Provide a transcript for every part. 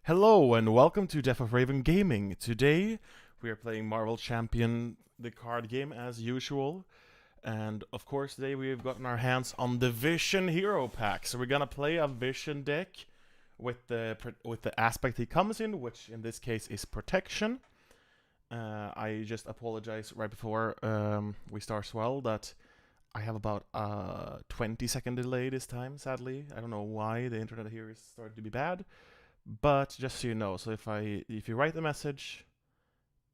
Hello and welcome to Death of Raven Gaming. Today we are playing Marvel Champion, the card game as usual. And of course today we've gotten our hands on the Vision Hero Pack. So we're gonna play a Vision deck with the aspect he comes in, which in this case is Protection. I just apologize right before we start as well that I have about a 20-second delay this time, sadly. I don't know why the internet here is starting to be bad. But just so you know, so if you write the message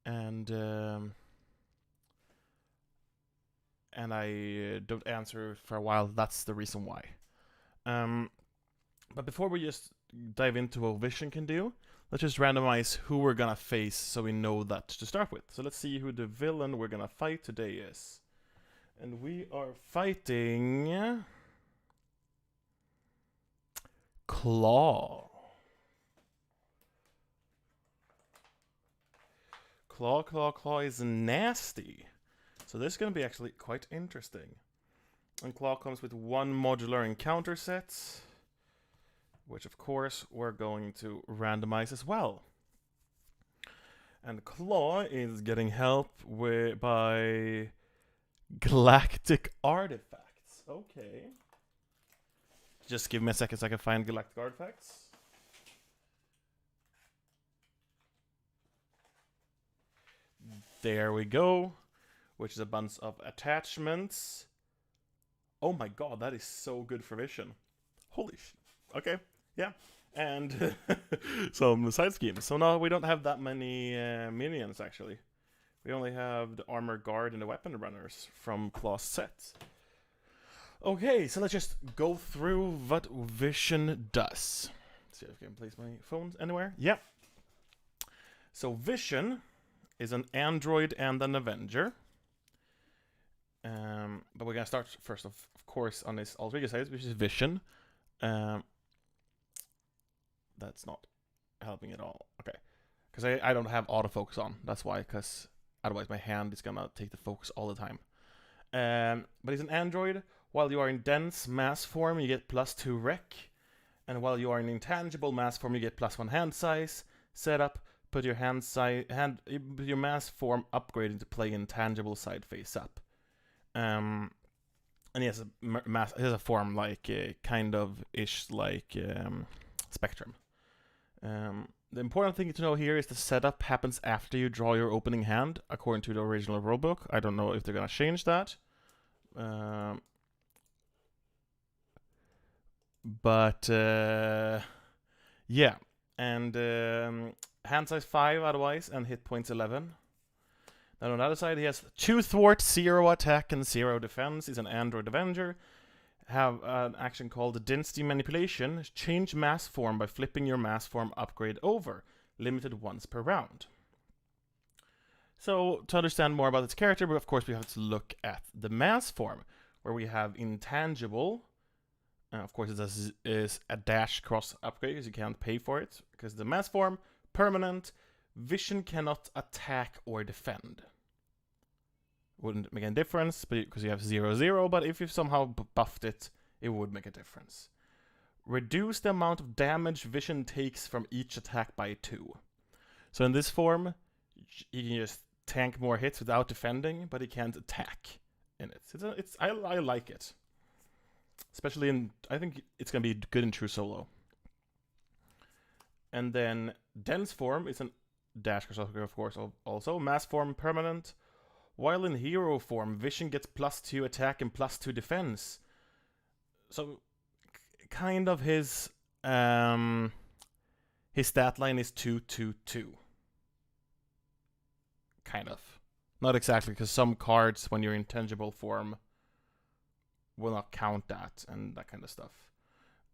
and I don't answer for a while, that's the reason why. But before we just dive into what Vision can do, let's just randomize who we're gonna face so we know that to start with. So let's see who the villain we're gonna fight today is. And we are fighting Klaw. Klaw is nasty. So this is going to be actually quite interesting. And Klaw comes with one Modular Encounter set, which of course we're going to randomize as well. And Klaw is getting help by Galactic Artefacts. Okay. Just give me a second so I can find Galactic Artefacts. There we go, which is a bunch of attachments. Oh my god, that is so good for Vision. Holy shit. Okay, yeah. And some side schemes. So now we don't have that many minions, actually. We only have the Armor Guard and the Weapon Runners from Klaw's set. Okay, so let's just go through what Vision does. Let's see if I can place my phone anywhere. Yep. So Vision is an android and an Avenger. But we're gonna start first, of course, on his alter ego side, which is Vision. That's not helping at all. Okay, because I don't have autofocus on. That's why, because otherwise my hand is gonna take the focus all the time. But he's an android. While you are in dense mass form, you get +2 rec, and while you are in intangible mass form, you get +1 hand size. Setup. Put your your mass form upgrade into play intangible side face up. And he has a form like kind of ish like Spectrum. The important thing to know here is the setup happens after you draw your opening hand, according to the original rulebook. I don't know if they're gonna change that. But yeah, and hand size 5 otherwise, and hit points 11. Then on the other side, he has 2 thwart, 0 attack, and 0 defense. He's an android Avenger. Have an action called Density Manipulation. Change mass form by flipping your mass form upgrade over. Limited once per round. So, to understand more about this character, of course, we have to look at the mass form, where we have Intangible. Of course, it is a dash cross upgrade, because you can't pay for it, because the mass form, permanent, Vision cannot attack or defend. Wouldn't make any difference because you have 0/0, but if you somehow buffed it, it would make a difference. Reduce the amount of damage Vision takes from each attack by 2. So in this form, he can just tank more hits without defending, but he can't attack in it. I like it. Especially in, I think it's going to be good in true solo. And then dense form is an dash cross upgrade, of course, also. Mass form permanent. While in hero form, Vision gets +2 attack and +2 defense. So, kind of his stat line is 2/2/2. Kind of. Not exactly, because some cards, when you're in tangible form, will not count that, and that kind of stuff.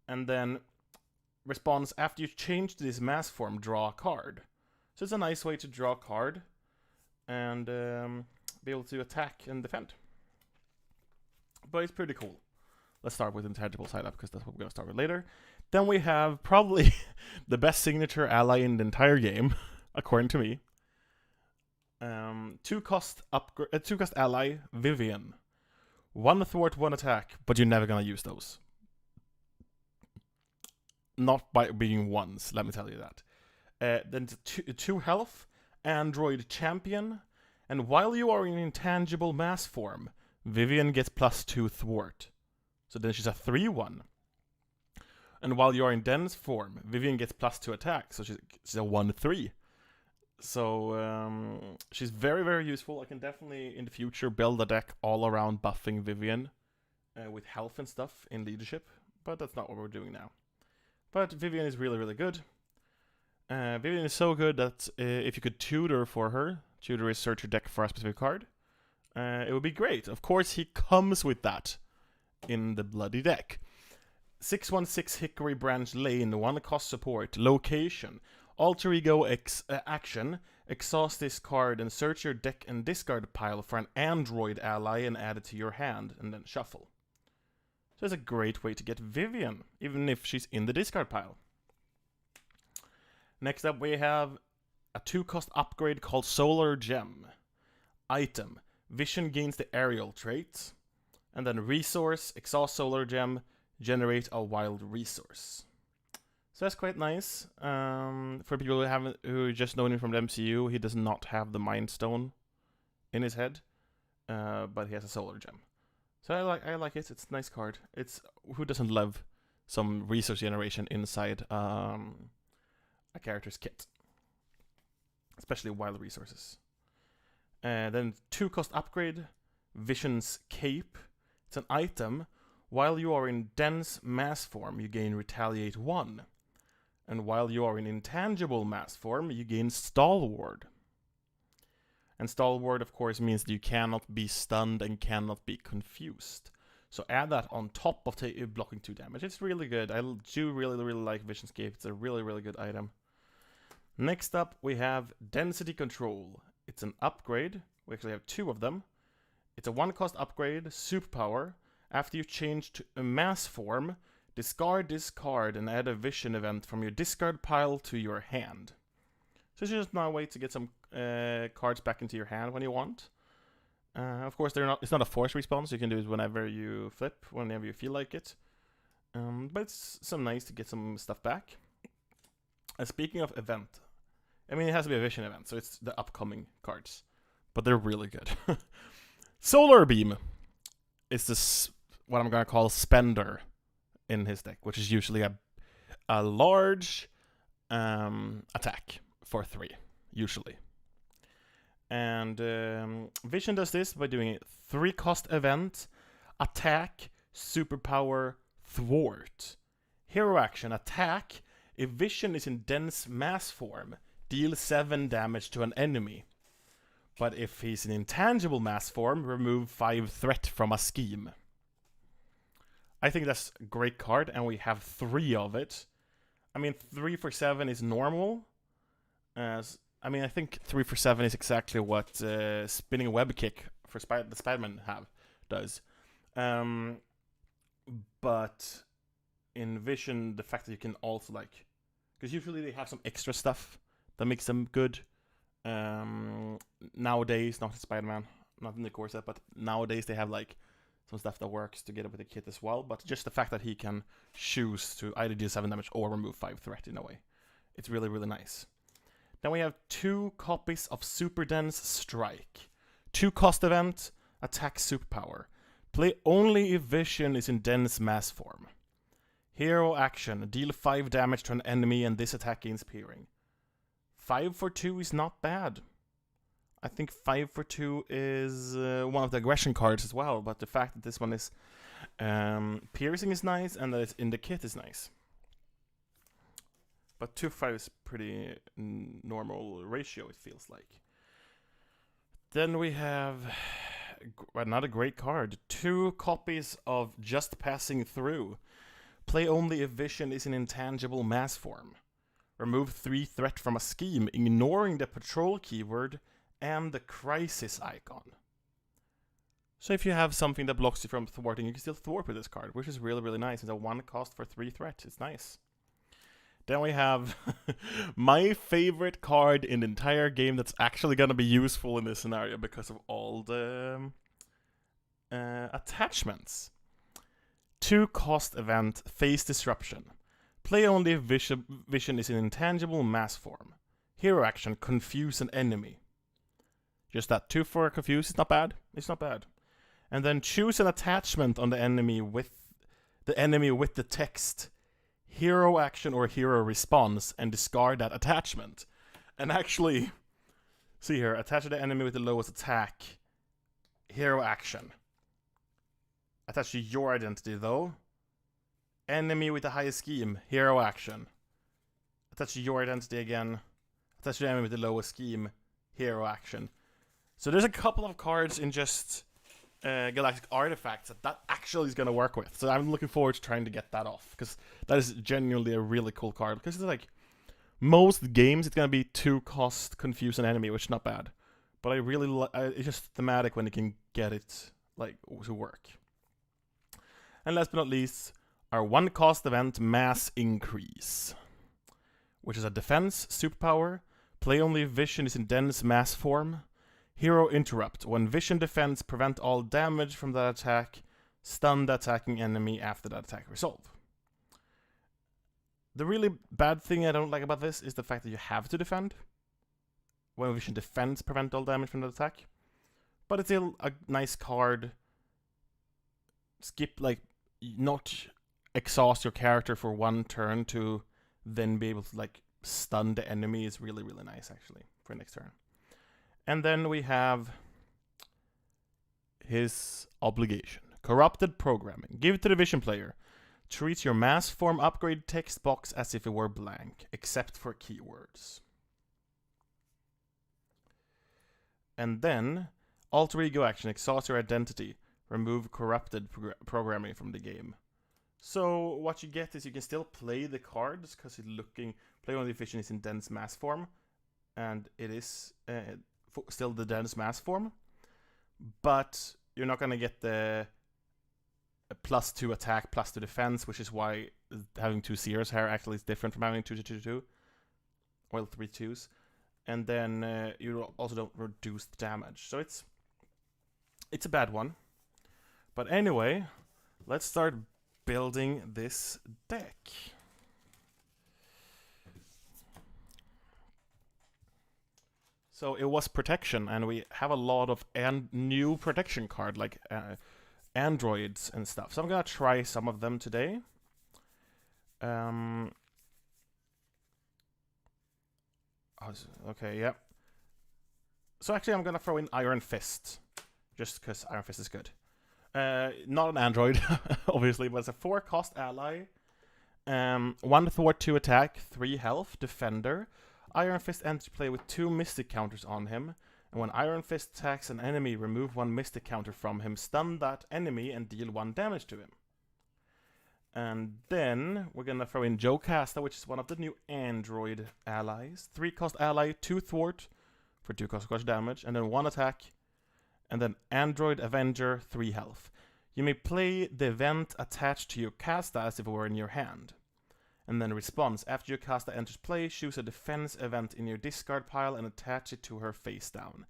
And then response, after you change this mass form, draw a card. So it's a nice way to draw a card and be able to attack and defend. But it's pretty cool. Let's start with intangible side up, because that's what we're going to start with later. Then we have probably the best signature ally in the entire game, according to me. 2-cost ally, Vivian. 1 thwart, 1 attack, but you're never going to use those. Not by being ones, let me tell you that. Then 2 health, Android Champion, and while you are in intangible mass form, Vivian gets +2 thwart. So then she's a 3/1. And while you are in dense form, Vivian gets +2 attack, so she's a 1/3. So she's very, very useful. I can definitely, in the future, build a deck all around buffing Vivian with health and stuff in leadership, but that's not what we're doing now. But Vivian is really, really good. Vivian is so good that if you could tutor for her, tutor is search your deck for a specific card, it would be great. Of course, he comes with that in the bloody deck. 6/1/6 Hickory Branch Lane, 1 cost support, location, alter ego action, exhaust this card and search your deck and discard pile for an android ally and add it to your hand, and then shuffle. So it's a great way to get Vivian, even if she's in the discard pile. Next up we have a 2-cost upgrade called Solar Gem. Item, Vision gains the aerial trait, and then resource, exhaust Solar Gem, generate a wild resource. So that's quite nice. For people who just know him from the MCU, he does not have the Mind Stone in his head, but he has a Solar Gem. So I like it. It's a nice card. It's who doesn't love some resource generation inside a character's kit, especially wild resources. Then 2-cost upgrade, Vision's Cape. It's an item. While you are in dense mass form, you gain Retaliate 1. And while you are in intangible mass form, you gain Stalwart. And Stalwart, of course, means that you cannot be stunned and cannot be confused. So add that on top of blocking 2 damage. It's really good. I do really, really like Vision's Cape. It's a really, really good item. Next up, we have Density Control. It's an upgrade. We actually have 2 of them. It's a 1-cost upgrade, Superpower. After you change to a mass form, discard this card and add a Vision event from your discard pile to your hand. So it's just now a way to get some cards back into your hand when you want. Of course, it's not a forced response. You can do it whenever you flip, whenever you feel like it. But it's some nice to get some stuff back. Speaking of event, I mean, it has to be a Vision event, so it's the upcoming cards. But they're really good. Solar Beam is this, what I'm going to call Spender in his deck, which is usually a large attack for 3, usually. And Vision does this by doing a 3-cost event, attack, superpower, thwart. Hero action, attack. If Vision is in dense mass form, deal 7 damage to an enemy. But if he's in intangible mass form, remove 5 threat from a scheme. I think that's a great card, and we have 3 of it. I mean, 3 for 7 is normal. I mean, I think 3 for 7 is exactly what Spinning Web Kick for the Spider-Man does. But in Vision, the fact that you can also, like... Because usually they have some extra stuff that makes them good. Nowadays, not in Spider-Man, not in the core set, but nowadays they have, like, some stuff that works together with the kit as well. But just the fact that he can choose to either deal 7 damage or remove 5 threat in a way. It's really, really nice. Then we have 2 copies of Super Dense Strike. 2-cost event, attack superpower. Play only if Vision is in dense mass form. Hero action, deal 5 damage to an enemy and this attack gains peering. 5 for 2 is not bad. I think 5 for 2 is one of the aggression cards as well, but the fact that this one is piercing is nice and that it's in the kit is nice. But 2 for 5 is pretty normal ratio, it feels like. Then we have another great card. 2 copies of Just Passing Through. Play only if Vision is in intangible mass form. Remove 3 threat from a scheme, ignoring the patrol keyword and the crisis icon. So if you have something that blocks you from thwarting, you can still thwart with this card, which is really, really nice. It's a 1 cost for 3 threat. It's nice. Then we have my favorite card in the entire game that's actually going to be useful in this scenario because of all the attachments. 2-cost event, Phase Disruption. Play only if vision is in intangible mass form. Hero action, confuse an enemy. Just that, 2 for confuse, it's not bad. It's not bad. And then choose an attachment on the enemy with the text hero action or hero response and discard that attachment. And actually, see here, attach to the enemy with the lowest attack, hero action. Attach to your identity though. Enemy with the highest scheme, hero action. Attach to your identity again. Attach to the enemy with the lowest scheme, hero action. So there's a couple of cards in just Galactic Artefacts that actually is going to work with. So I'm looking forward to trying to get that off, because that is genuinely a really cool card. Because it's like, most games it's going to be 2 cost confuse an enemy, which is not bad. But I really it's just thematic when you can get it like to work. And last but not least, our 1 cost event Mass Increase, which is a defense superpower. Play only if vision is in dense mass form. Hero Interrupt. When vision defense, prevent all damage from that attack. Stun the attacking enemy after that attack resolve. The really bad thing I don't like about this is the fact that you have to defend. When vision defense, prevent all damage from that attack. But it's still a nice card. Skip, like, not exhaust your character for 1 turn to then be able to, like, stun the enemy is really, really nice, actually, for next turn. And then we have his obligation. Corrupted Programming. Give it to the vision player. Treat your mass form upgrade text box as if it were blank, except for keywords. And then, alter ego action. Exhaust your identity. Remove corrupted programming from the game. So what you get is you can still play the cards because it's looking. Play only if vision is in dense mass form, and it is still the dense mass form, but you're not gonna get the +2 attack, +2 defense, which is why having 2 seers here actually is different from having 2/2/2, well 3 2s, and then you also don't reduce the damage. So it's a bad one. But anyway, let's start building this deck. So it was protection, and we have a lot of new protection card, like androids and stuff. So I'm gonna try some of them today. Okay, yeah. So actually I'm gonna throw in Iron Fist, just because Iron Fist is good. Not an android, obviously, but it's a 4 cost ally. 1 thwart, 2 attack, 3 health, defender. Iron Fist enters play with 2 mystic counters on him, and when Iron Fist attacks an enemy, remove 1 mystic counter from him, stun that enemy, and deal 1 damage to him. And then we're gonna throw in Jocasta, which is one of the new android allies. 3 cost ally, 2 thwart for 2 cost damage, and then 1 attack, and then Android Avenger, 3 health. You may play the event attached to your casta as if it were in your hand. And then response. After your casta enters play, choose a defense event in your discard pile and attach it to her face down.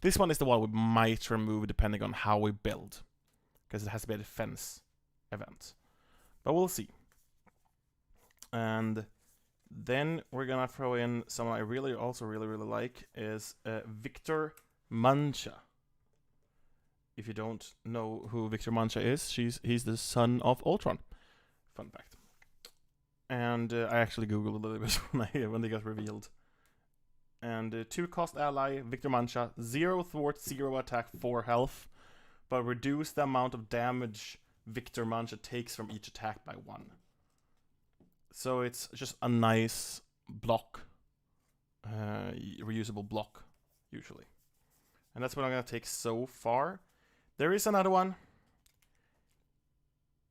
This one is the one we might remove depending on how we build, because it has to be a defense event. But we'll see. And then we're gonna throw in someone I really like is Victor Mancha. If you don't know who Victor Mancha is, he's the son of Ultron. Fun fact. And I actually googled a little bit when they got revealed. And 2 cost ally, Victor Mancha, 0 thwart, 0 attack, 4 health, but reduce the amount of damage Victor Mancha takes from each attack by 1. So it's just a nice block, reusable block, usually. And that's what I'm going to take so far. There is another one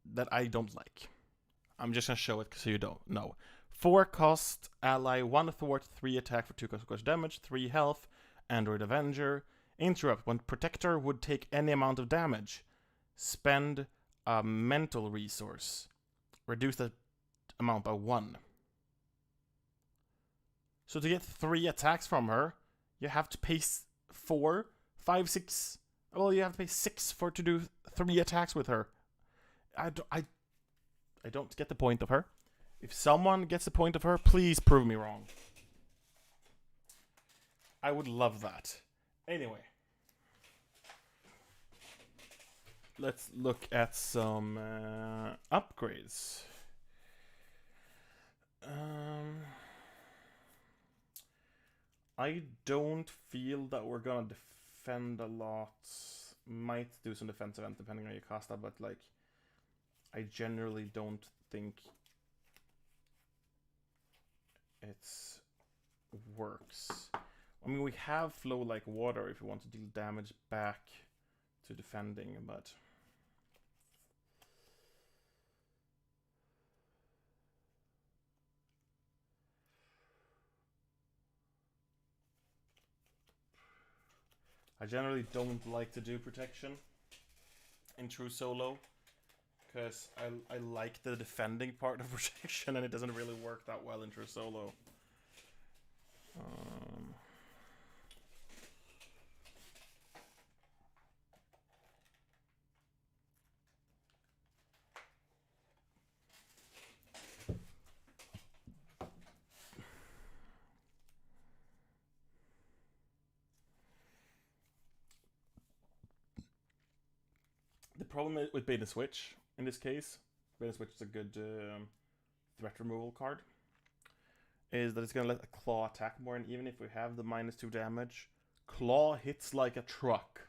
that I don't like. I'm just going to show it so you don't know. 4 cost ally, 1 thwart, 3 attack for 2 cost damage, 3 health, Android Avenger. Interrupt. When Protector would take any amount of damage, spend a mental resource. Reduce the amount by 1. So to get 3 attacks from her, you have to pay 4, 5, 6. Well, you have to pay 6 to do 3 attacks with her. I don't get the point of her. If someone gets a point of her, please prove me wrong. I would love that. Anyway. Let's look at some upgrades. I don't feel that we're gonna defend a lot. Might do some defense event depending on your costa, but like, I generally don't think it's works. I mean, we have flow like water if you want to deal damage back to defending, but I generally don't like to do protection in true solo, because I like the defending part of protection, and it doesn't really work that well in true solo. The problem with bait and switch in this case, bait and switch is a good threat removal card, is that it's gonna let a claw attack more, and even if we have the -2 damage, claw hits like a truck.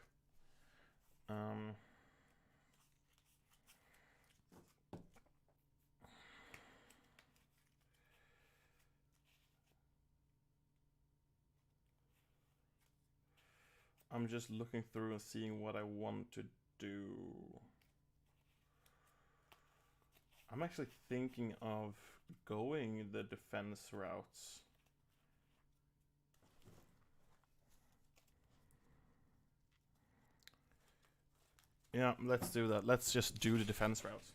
I'm just looking through and seeing what I want to do. I'm actually thinking of going the defense routes. Yeah, let's do that. Let's just do the defense routes.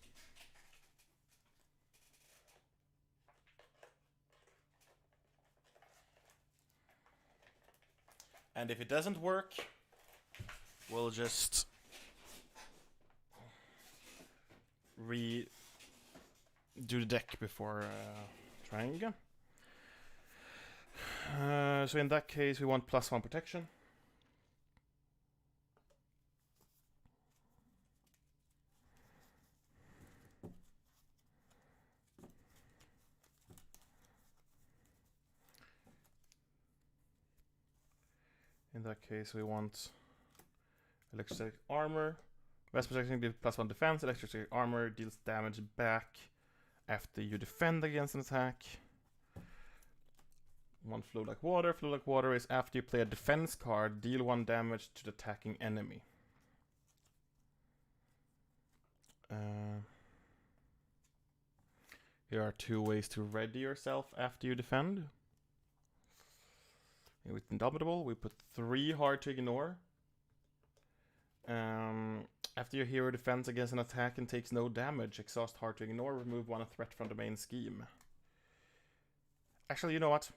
And if it doesn't work, we'll just redo the deck before trying again. So in that case, we want +1 protection. In that case, we want electric armor. Vest protection gives +1 defense. Electric armor deals damage back after you defend against an attack. One flow like water. Flow like water is after you play a defense card, deal 1 damage to the attacking enemy. Here are 2 ways to ready yourself after you defend. With Indomitable, we put 3 hard to ignore. After your hero defends against an attack and takes no damage, exhaust hard to ignore, remove 1 threat from the main scheme. Actually, you know what?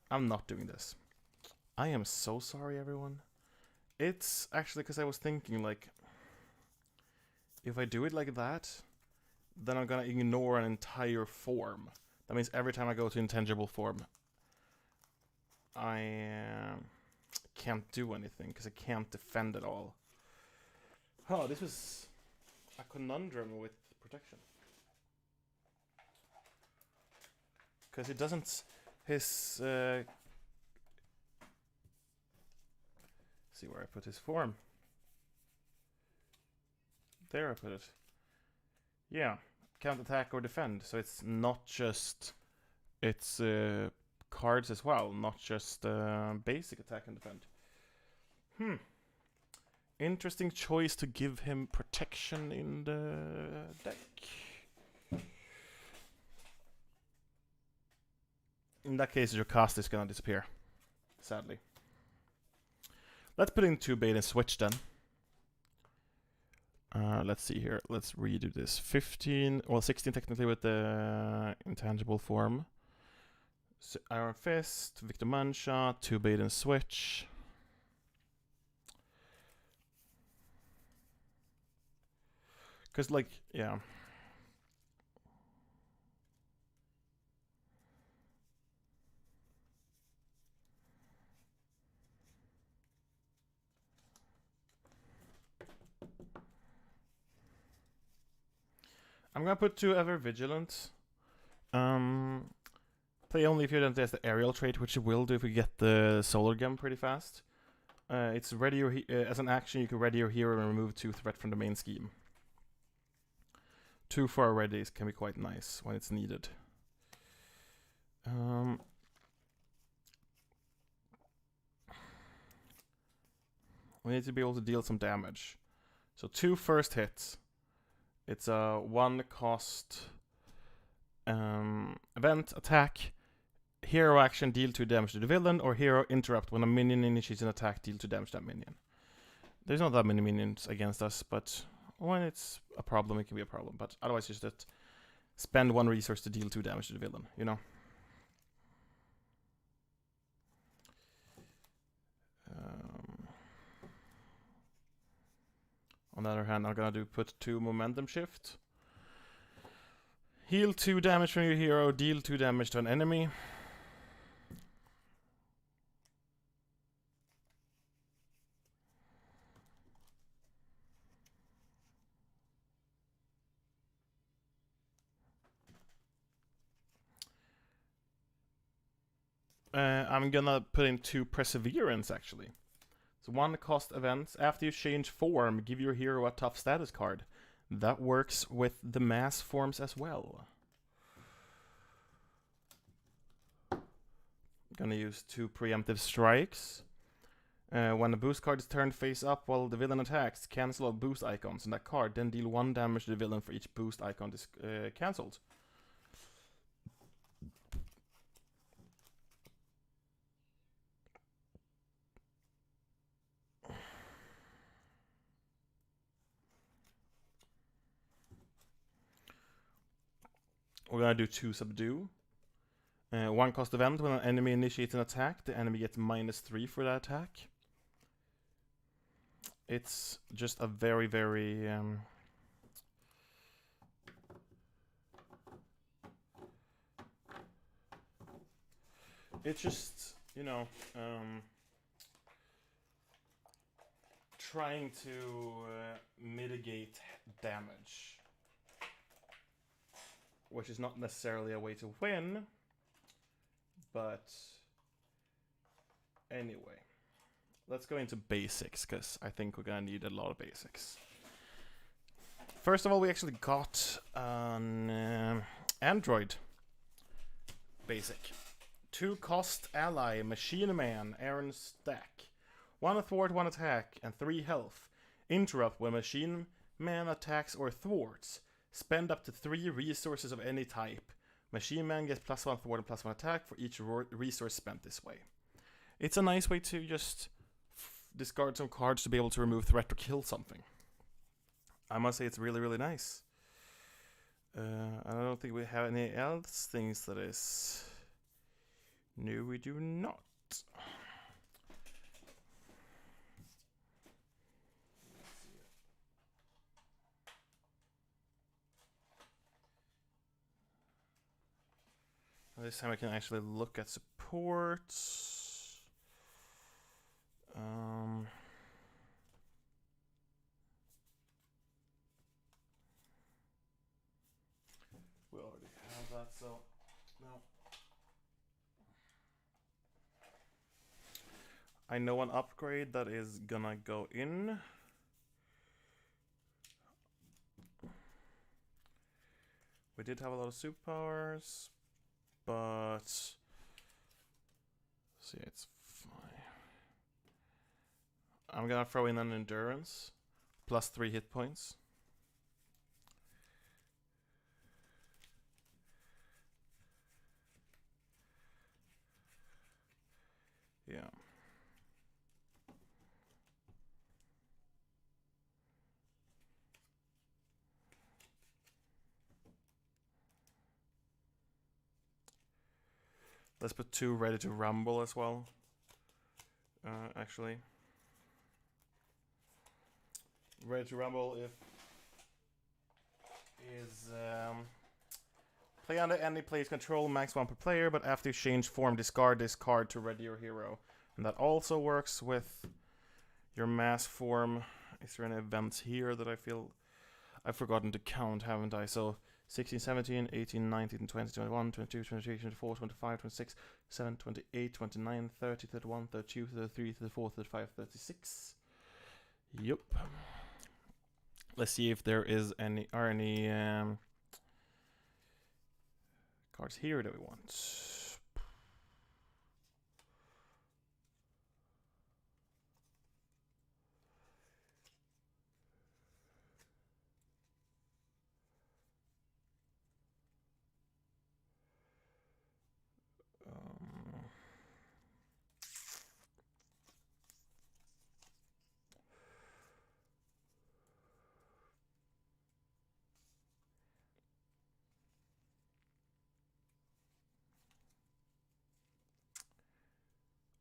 I'm not doing this. I am so sorry, everyone. It's actually because I was thinking, like, if I do it like that, then I'm gonna ignore an entire form. That means every time I go to intangible form, I can't do anything because I can't defend at all. Oh, this was a conundrum with protection. Because it doesn't... His... see where I put his form. There I put it. Yeah, can't attack or defend. So it's not just... It's cards as well, not just basic attack and defend. Interesting choice to give him protection in the deck. In that case, your cast is gonna disappear, sadly. Let's put in 2 bait and switch then. Let's see here. Let's redo this. 15, well 16 technically with the intangible form. So Iron Fist, Victor Mancha, 2 bait and switch. Because, like, yeah. I'm gonna put 2 ever vigilant. Play only if you don't test the aerial trait, which you will do if you get the solar gem pretty fast. It's ready your as an action, you can ready your hero and remove 2 threat from the main scheme. 2 for our readies can be quite nice when it's needed. We need to be able to deal some damage. So 2 first hits. It's a 1 cost event attack. Hero action, deal 2 damage to the villain, or hero interrupt when a minion initiates an attack, deal 2 damage to that minion. There's not that many minions against us, but when it's a problem, it can be a problem. But otherwise, just that spend 1 resource to deal 2 damage to the villain, you know? On the other hand, I'm gonna put 2 momentum shift. Heal 2 damage from your hero, deal 2 damage to an enemy. I'm gonna put in 2 perseverance actually. So 1 cost events. After you change form, give your hero a tough status card. That works with the mass forms as well. Gonna use 2 preemptive strikes. When the boost card is turned face up while the villain attacks, cancel all boost icons on that card, then deal 1 damage to the villain for each boost icon cancelled. We're gonna do 2 subdue. 1 cost event. When an enemy initiates an attack, the enemy gets -3 for that attack. It's just a very, very it's just, you know, trying to mitigate damage, which is not necessarily a way to win, but anyway. Let's go into basics, because I think we're gonna need a lot of basics. First of all, we actually got an Android basic. 2 cost ally, Machine Man, Aaron Stack. 1 thwart, 1 attack, and 3 health. Interrupt when Machine Man attacks or thwarts. Spend up to 3 resources of any type. Machine Man gets +1 thwart and +1 attack for each resource spent this way. It's a nice way to just discard some cards to be able to remove threat or kill something. I must say it's really, really nice. I don't think we have any else things that is... No, we do not. This time I can actually look at supports. We already have that, so no. I know an upgrade that is gonna go in. We did have a lot of superpowers, but see, it's fine. I'm gonna throw in an endurance, +3 hit points. Yeah. Let's put 2 ready to rumble as well. Actually. Ready to rumble is play under any player's control, max 1 per player, but after you change form, discard this card to ready your hero. And that also works with your mass form. Is there any events here that I feel... I've forgotten to count, haven't I? So 16, 17, 18, 19, 20, 21, 22, 23, 24, 25, 26, 7, 28, 29, 30, 31, 32, 33, 34, 35, 36. Yup. Let's see if there are any cards here that we want.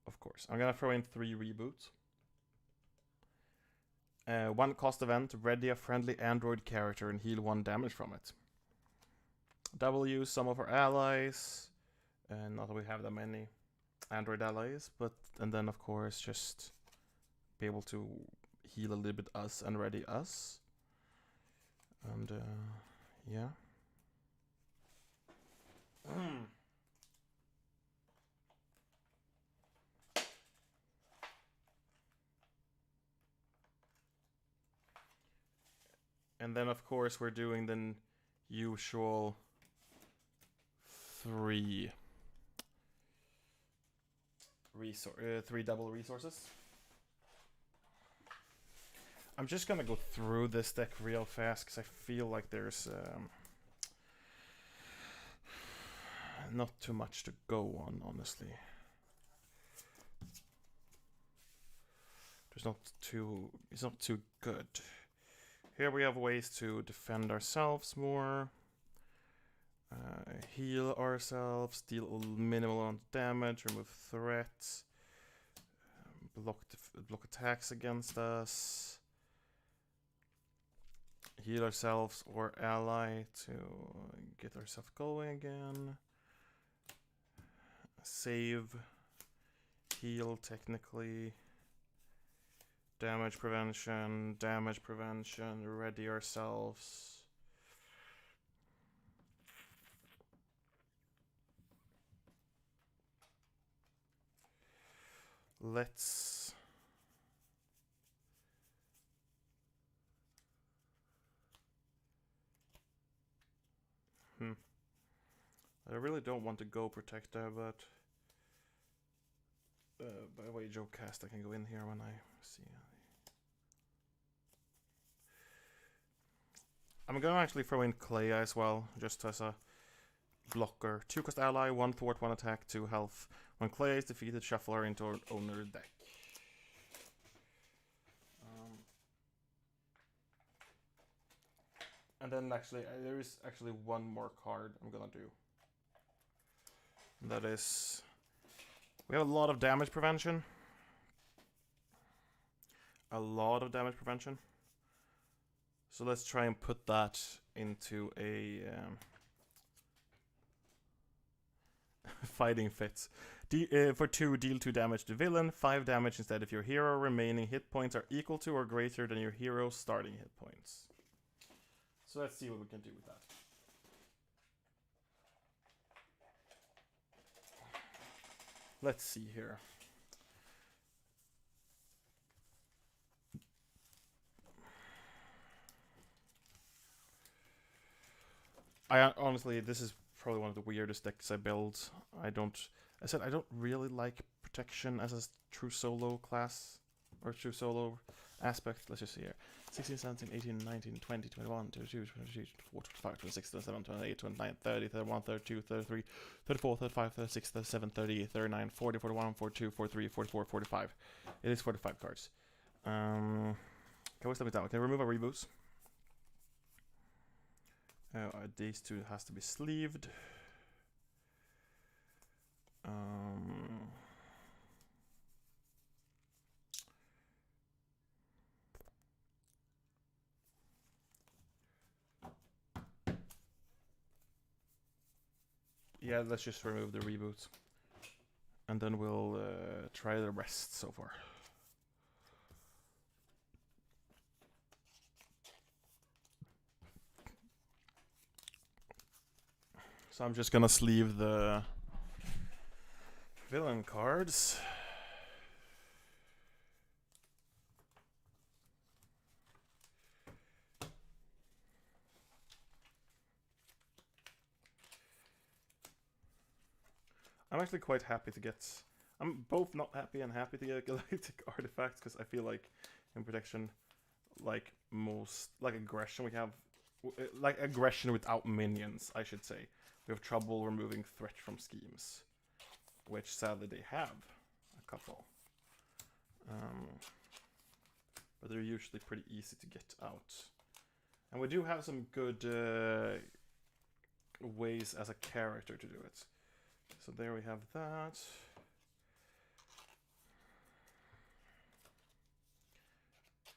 Of course, I'm gonna throw in 3 reboots. 1 cost event, ready a friendly android character and heal 1 damage from it. W, some of our allies. Not that we have that many android allies, but and then of course just be able to heal a little bit us and ready us. And yeah. And then of course we're doing the usual 3 double resources. I'm just gonna go through this deck real fast because I feel like there's not too much to go on, honestly. It's not too good. Here we have ways to defend ourselves more, heal ourselves, deal minimal amount of damage, remove threats, block attacks against us, heal ourselves or ally to get ourselves going again, save, heal technically, damage prevention, ready ourselves. Let's I really don't want to go Protector, but by the way, Joe Cast, I can go in here when I see. I'm gonna actually throw in Klaw as well, just as a blocker. 2 cost ally, 1 thwart, 1 attack, 2 health. When Klaw is defeated, shuffle her into our owner deck. And then actually, there is actually 1 more card I'm gonna do. And that is, we have a lot of damage prevention. So let's try and put that into a fighting fits. For 2, deal 2 damage to villain, 5 damage instead if your hero remaining hit points are equal to or greater than your hero's starting hit points. So let's see what we can do with that. Let's see here. Honestly, this is probably one of the weirdest decks I build. I don't really like protection as a true solo class or true solo aspect. Let's just see here. 16, 17, 18, 19, 20, 21, 22, 23, 24, 25, 26, 27, 28, 29, 30, 31, 32, 33, 34, 35, 36, 37, 38, 39, 40, 41, 42, 43, 44, 45. It is 45 cards. Can we step it down? Can I remove our reboots? These 2 has to be sleeved. Yeah, let's just remove the reboots. And then we'll try the rest so far. So I'm just gonna sleeve the villain cards. I'm actually quite happy to get... I'm both not happy and happy to get Galactic Artefacts, because I feel like in Protection, like most... like aggression we have... like aggression without minions, I should say. We have trouble removing threat from schemes. Which sadly they have a couple. But they're usually pretty easy to get out. And we do have some good ways as a character to do it. So there we have that.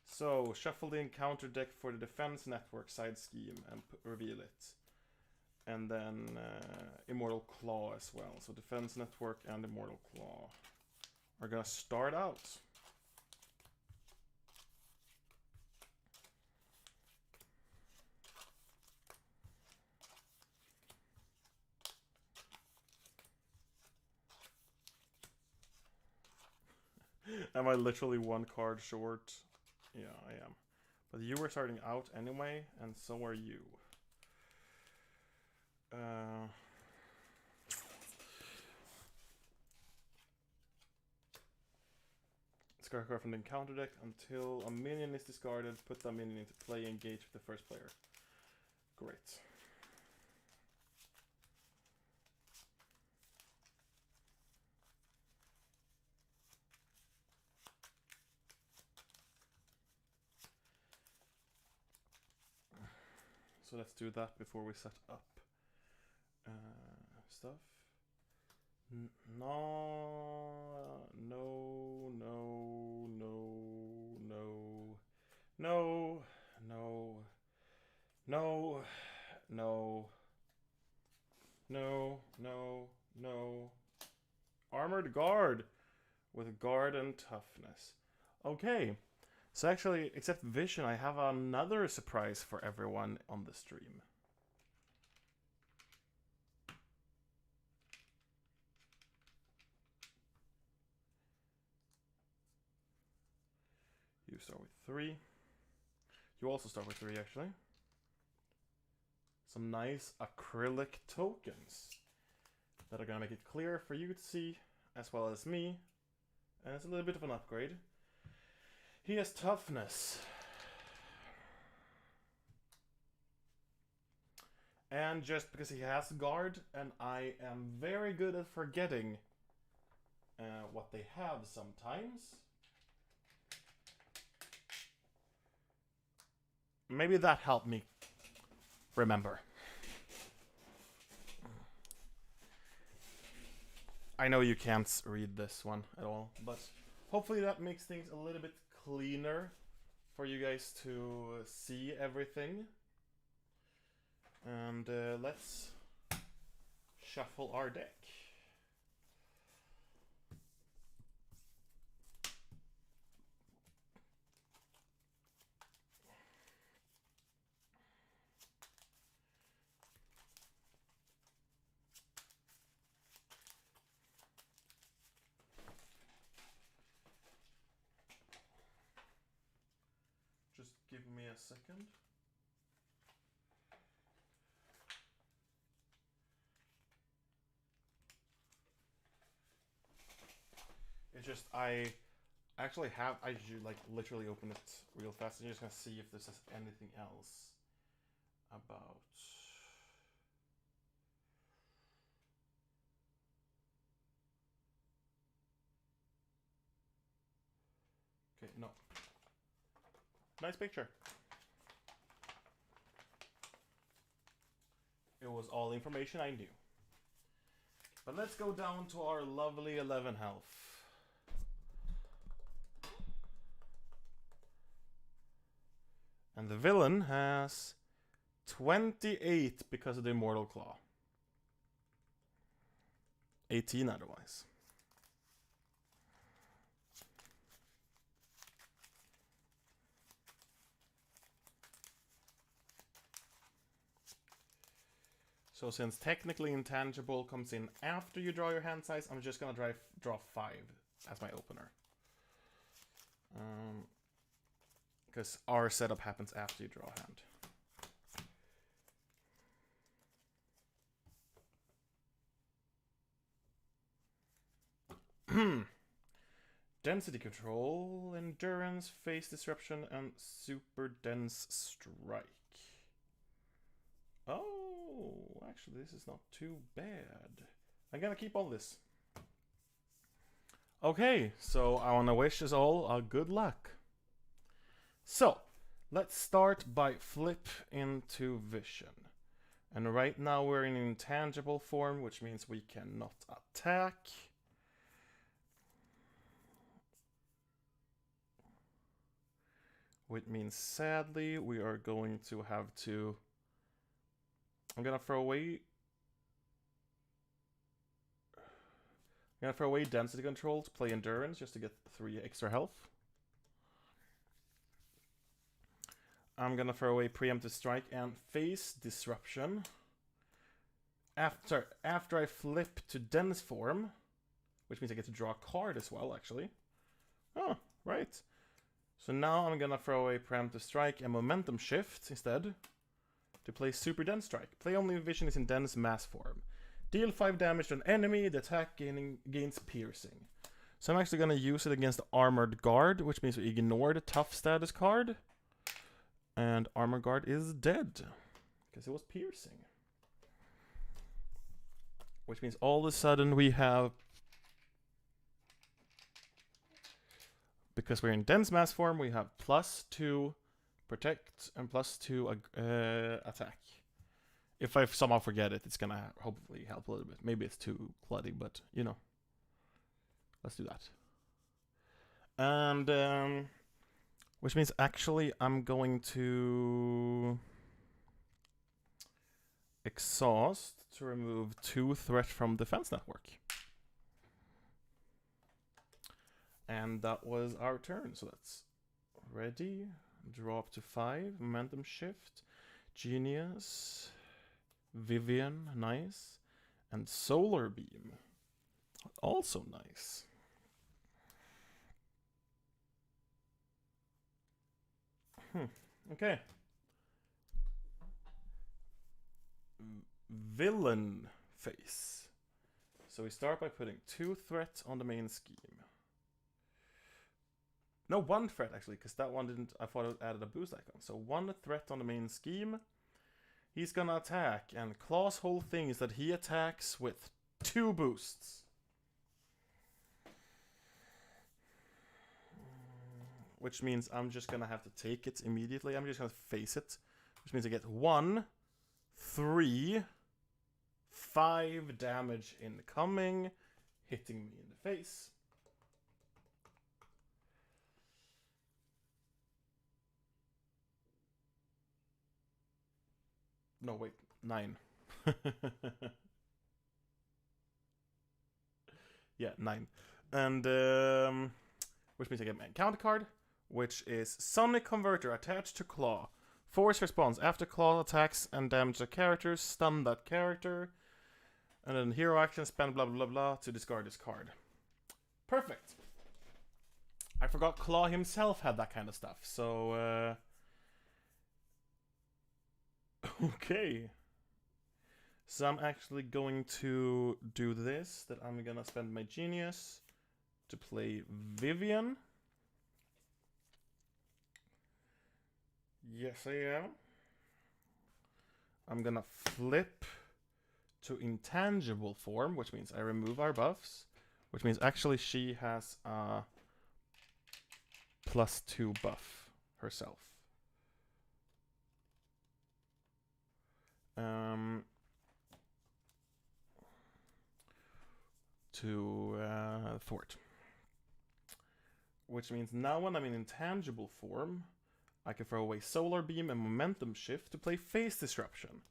So, shuffle the encounter deck for the defense network side scheme and reveal it. And then Immortal Klaw as well. So defense network and Immortal Klaw are gonna start out. Am I literally one card short? Yeah, I am. But you were starting out anyway, and so are you. Discard a card from the encounter deck until a minion is discarded. Put that minion into play, engage with the first player. Great. So let's do that before we set up stuff. No, no, no, no, no, no, no, no, no, no, no, no. Armored Guard with guard and toughness. Okay. So actually, except Vision, I have another surprise for everyone on the stream. You start with 3. You also start with 3, actually. Some nice acrylic tokens that are gonna make it clear for you to see, as well as me. And it's a little bit of an upgrade. He has toughness. And just because he has guard, and I am very good at forgetting what they have sometimes. Maybe that helped me remember. I know you can't read this one at all, but hopefully that makes things a little bit cleaner for you guys to see everything. And let's shuffle our deck. Just give me a second. It's just I should like literally open it real fast and you're just gonna see if this has anything else about. Okay, no. Nice picture. It was all the information I knew. But let's go down to our lovely 11 health. And the villain has 28 because of the Immortal Claw. 18 otherwise. So since technically intangible comes in after you draw your hand size, I'm just gonna draw 5 as my opener. Because our setup happens after you draw a hand. Density control, endurance, phase disruption, and super dense strike. Oh, actually, this is not too bad. I'm gonna keep all this. Okay, so I wanna wish us all good luck. So, let's start by flip into vision. And right now we're in intangible form, which means we cannot attack. Which means, sadly, we are going to have to... I'm gonna throw away density control to play endurance just to get 3 extra health. I'm gonna throw away preemptive strike and phase disruption. After I flip to dense form, which means I get to draw a card as well, actually. Oh, right. So now I'm gonna throw away preemptive strike and momentum shift instead to play super dense strike. Play only vision is in dense mass form. Deal 5 damage to an enemy. The attack gains piercing. So I'm actually gonna use it against the armored guard, which means we ignore the tough status card. And armored guard is dead because it was piercing. Which means all of a sudden we have, because we're in dense mass form, we have +2 protect and +2 attack. If I somehow forget it, it's gonna hopefully help a little bit. Maybe it's too clutty, but you know. Let's do that. And which means actually I'm going to exhaust to remove 2 threat from defense network. And that was our turn. So that's ready. Draw up to 5. Momentum shift. Genius. Vivian. Nice. And solar beam. Also nice. Okay. Villain phase. So we start by putting 2 threats on the main scheme. No, 1 threat actually, because that one didn't. I thought it added a boost icon. So 1 threat on the main scheme. He's gonna attack, and Klaw's whole thing is that he attacks with 2 boosts. Which means I'm just gonna have to take it immediately. I'm just gonna face it. Which means I get 1, 3, 5 damage incoming, hitting me in the face. No, wait, 9. Yeah, 9. And, which means I get my encounter card, which is Sonic Converter attached to Klaw. Force response. After Klaw attacks and damage a character, stun that character. And then hero action, spend blah blah blah to discard this card. Perfect. I forgot Klaw himself had that kind of stuff, so... Okay. So I'm actually going to do this, that I'm gonna spend my genius to play Vivian. Yes, I am. I'm gonna flip to intangible form, which means I remove our buffs, which means actually she has a +2 buff herself. To thwart. Which means now when I'm in intangible form, I can throw away solar beam and momentum shift to play phase disruption.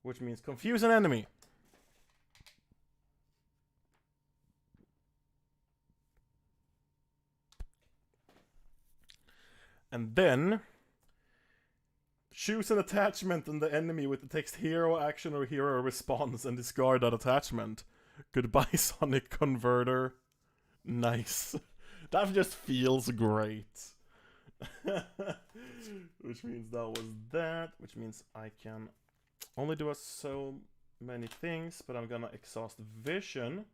Which means confuse an enemy. And then Choose an attachment on the enemy with the text hero action or hero response and discard that attachment. Goodbye, Sonic Converter. Nice. That just feels great. Which means that was that. Which means I can only do so many things, but I'm gonna exhaust Vision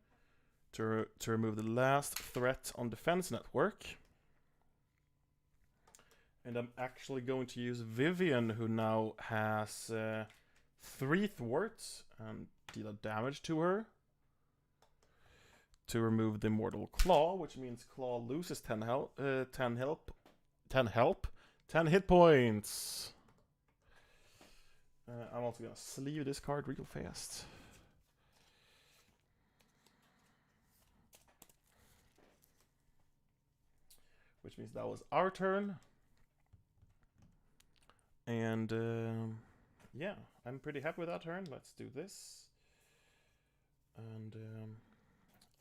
to remove the last threat on Defense Network. And I'm actually going to use Vivian, who now has 3 thwarts, and deal a damage to her. To remove the Immortal Klaw, which means Klaw loses 10 hit points. I'm also gonna sleeve this card real fast. Which means that was our turn. And yeah, I'm pretty happy with that turn. Let's do this. And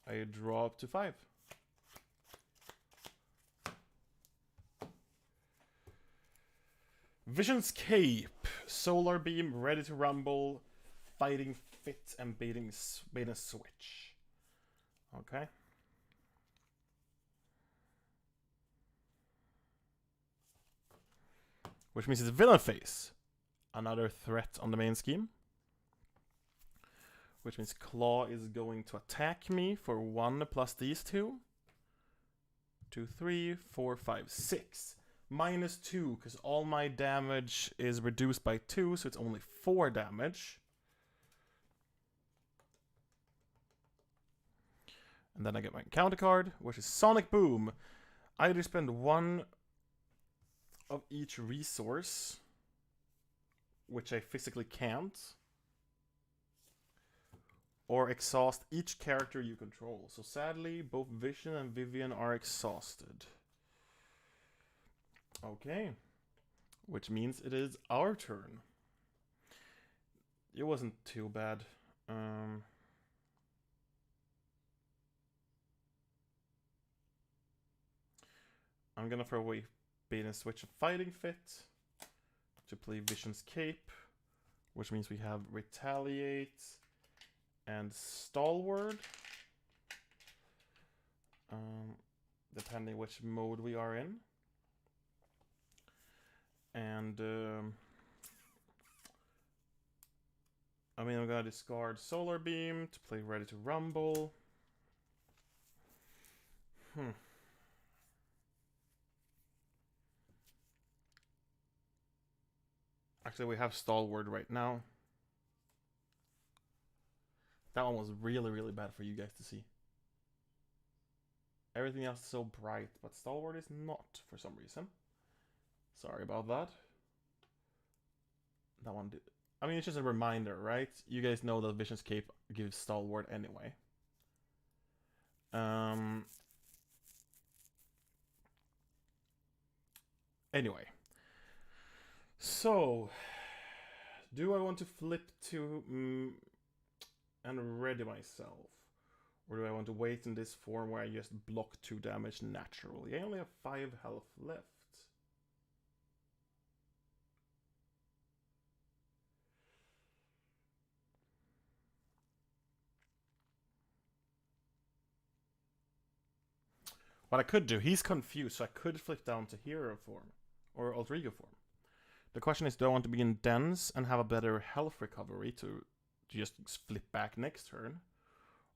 I draw up to 5. Vision's Cape, Solar Beam, Ready to Rumble, Fighting Fit, and Baiting Switch. Okay. Which means it's Villain Phase. Another threat on the main scheme. Which means Klaw is going to attack me for 1 plus these 2. 2, 3, 4, 5, 6. -2, because all my damage is reduced by 2, so it's only 4 damage. And then I get my encounter card, which is Sonic Boom. I either spend 1 of each resource, which I physically can't, or exhaust each character you control. So sadly, both Vision and Vivian are exhausted. Okay. Which means it is our turn. It wasn't too bad. I'm gonna throw away Bait and Switch and Fighting Fit to play Vision's Cape, which means we have Retaliate and Stalwart, depending which mode we are in. And I mean, I'm gonna discard Solar Beam to play Ready to Rumble. Actually, we have Stalwart right now. That one was really, really bad for you guys to see. Everything else is so bright, but Stalwart is not for some reason. Sorry about that. That one did. I mean, it's just a reminder, right? You guys know that Vision's Cape gives Stalwart anyway. Anyway. So, do I want to flip to and ready myself? Or do I want to wait in this form where I just block 2 damage naturally? I only have 5 health left. What I could do, he's confused, so I could flip down to hero form or alter ego form. The question is, do I want to be in dense and have a better health recovery to just flip back next turn?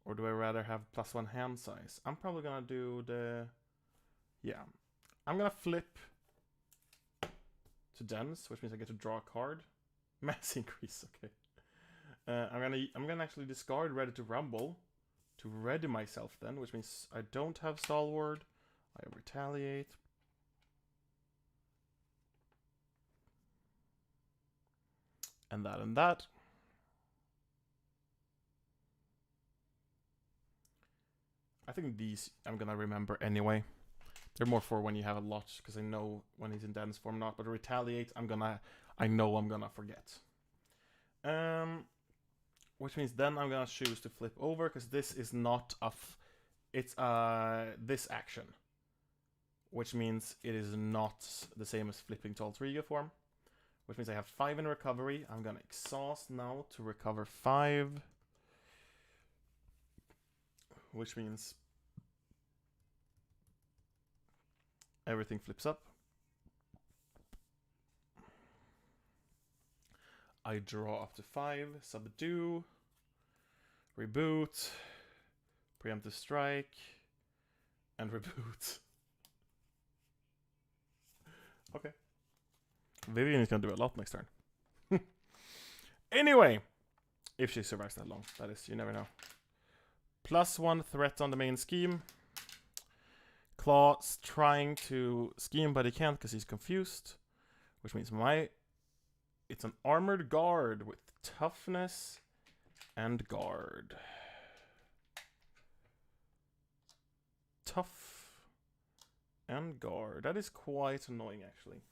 Or do I rather have +1 hand size? I'm probably gonna do the... Yeah. I'm gonna flip to dense, which means I get to draw a card. Mass increase, okay. I'm gonna actually discard Ready to Rumble to ready myself then, which means I don't have Stalwart. I have Retaliate. And that and that. I think these I'm gonna remember anyway. They're more for when you have a lot, because I know when he's in dense form not. But Retaliate, I know I'm gonna forget. Which means then I'm gonna choose to flip over, because this is not it's this action. Which means it is not the same as flipping to alter ego form. which means I have 5 in recovery. I'm gonna exhaust now to recover 5, which means everything flips up. I draw up to 5, subdue, reboot, preemptive strike, and reboot. Okay. Vivian is gonna do a lot next turn. Anyway, if she survives that long, that is, you never know. +1 threat on the main scheme. Klaw's trying to scheme, but he can't because he's confused. Which means it's an armored guard with toughness and guard. Tough and guard. That is quite annoying, actually.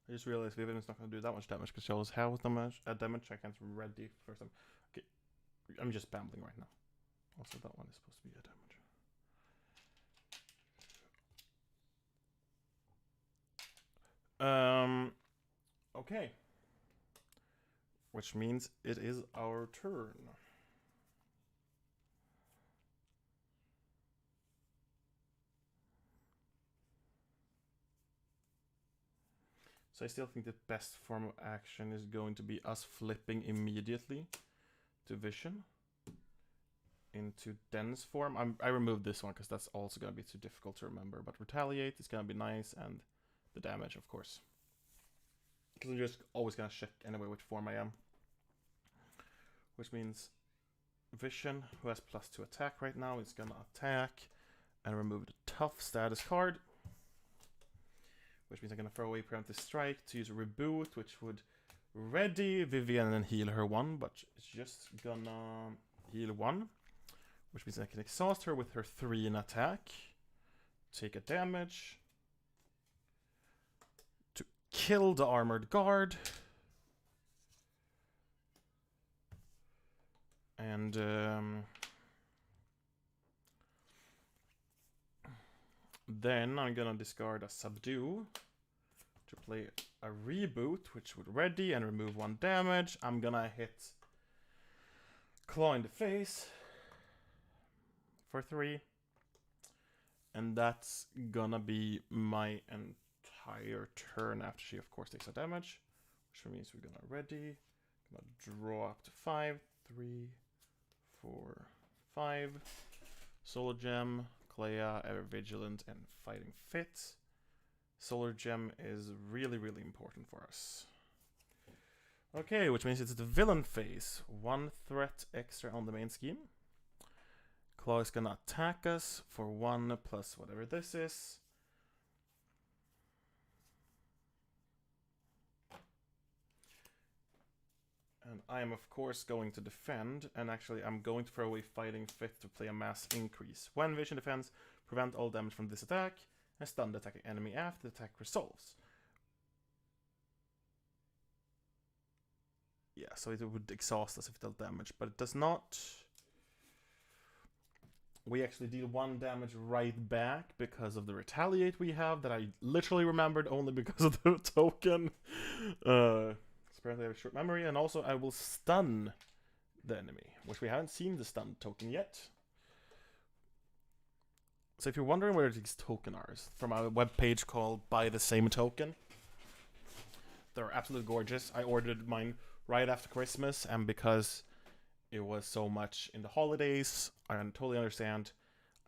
I just realized Vivian's not going to do that much damage because she always has damage. Damage I can't ready for some. Okay, I'm just babbling right now. Also, that one is supposed to be a damage. Okay. Which means it is our turn. So I still think the best form of action is going to be us flipping immediately to vision into dense form. I removed this one because that's also going to be too difficult to remember. But retaliate is going to be nice, and the damage, of course. Because I'm just always going to check anyway which form I am. Which means vision, who has +2 attack right now, is going to attack and remove the tough status card. Which means I'm going to throw away preemptive strike to use a reboot, which would ready Vivian and heal her 1, but it's just gonna heal 1. Which means I can exhaust her with her 3 in attack. Take a damage. To kill the armored guard. And then I'm gonna discard a subdue to play a reboot, which would ready and remove 1 damage. I'm gonna hit Klaw in the face for 3. And that's gonna be my entire turn after she, of course, takes a damage. Which means we're gonna ready. Gonna draw up to 5. 3, 4, 5. Solar Gem, Klaw, Ever Vigilant, and Fighting Fit. Solar Gem is really, really important for us. Okay, which means it's the villain phase. 1 threat extra on the main scheme. Klaw is gonna attack us for 1 plus whatever this is. And I am, of course, going to defend. And actually, I'm going to throw away Fighting Fit to play a mass increase. When Vision defends, prevent all damage from this attack, and stun the attacking enemy after the attack resolves. Yeah, so it would exhaust us if it dealt damage, but it does not. We actually deal 1 damage right back because of the retaliate we have that I literally remembered only because of the token. Apparently I have a short memory, and also I will stun the enemy, which we haven't seen the stun token yet. So if you're wondering where these tokens are, it's from a webpage called Buy the Same Token. They're absolutely gorgeous. I ordered mine right after Christmas, and because it was so much in the holidays, I totally understand.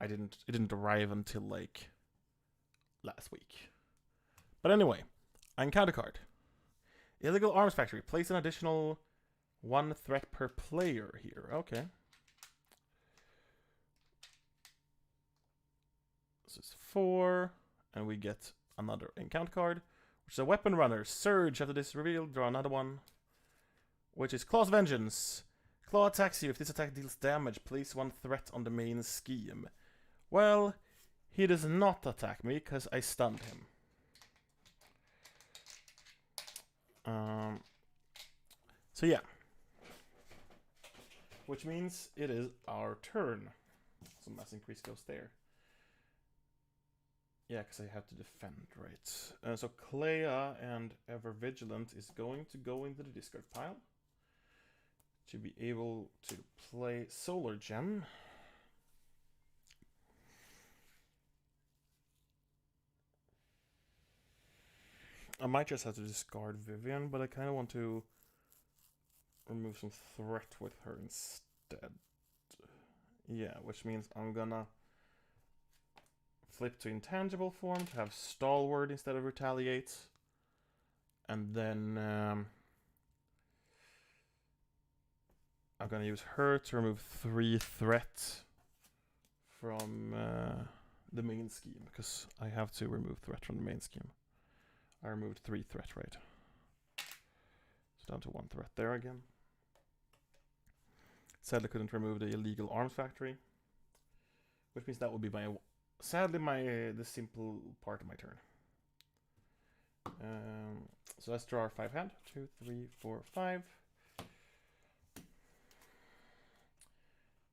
It didn't arrive until like last week. But anyway, encounter card. Illegal Arms Factory. Place an additional 1 threat per player here. Okay. This is 4. And we get another encounter card, which is a Weapon Runner. Surge. After this reveal, draw another one, which is Klaw's Vengeance. Klaw attacks you. If this attack deals damage, place 1 threat on the main scheme. Well, He does not attack me because I stunned him. So yeah. Which means it is our turn. So mass increase goes there. Yeah, because I have to defend, right? So Klaw and Ever Vigilant is going to go into the discard pile to be able to play Solar Gem. I might just have to discard Vivian, but I kind of want to remove some threat with her instead. Yeah, which means I'm gonna flip to intangible form to have Stalwart instead of Retaliate. And then I'm gonna use her to remove 3 threat from the main scheme, because I have to remove threat from the main scheme. I removed 3 threat, right? So down to 1 threat there again. Sadly couldn't remove the illegal arms factory, which means that would be my, sadly, the simple part of my turn. So let's draw our 5 hand. 2, 3, 4, 5.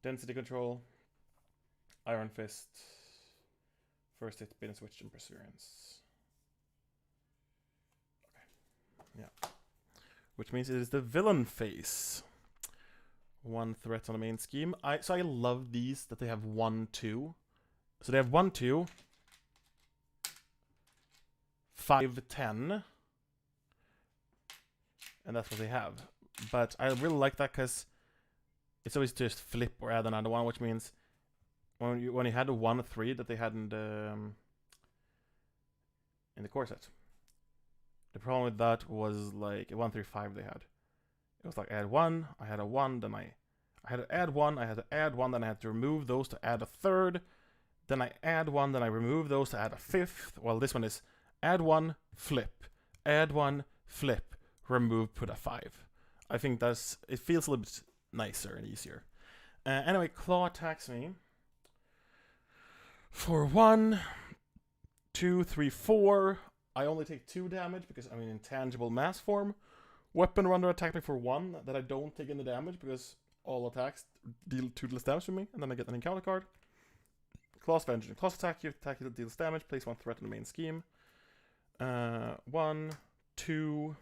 Density control, Iron Fist, first hit, bait and switch, and Perseverance. Okay. Yeah. Which means it is the villain phase. 1 threat on the main scheme. So I love these that they have 1, 2. So they have 1, 2, 5, 10, and that's what they have. But I really like that because it's always just flip or add another one, which means when you had a 1, 3 that they had in the core set, the problem with that was like a 1, 3, 5 they had. It was like add 1, I had a 1, then I had to add 1, I had to add 1, then I had to remove those to add a 3rd, then I add 1, then I remove those to add a 5th. Well, this one is add 1, flip, add 1, flip, remove, put a 5. I think it feels a little bit nicer and easier. Anyway, Klaw attacks me for 1, 2, 3, 4. I only take 2 damage because I'm in intangible mass form. Weapon Runner attack me for 1, that I don't take any damage because all attacks deal 2 less damage to me, and then I get an encounter card. Claw's Vengeance. Claw's attack you deals damage, place 1 threat in the main scheme. 1, 2,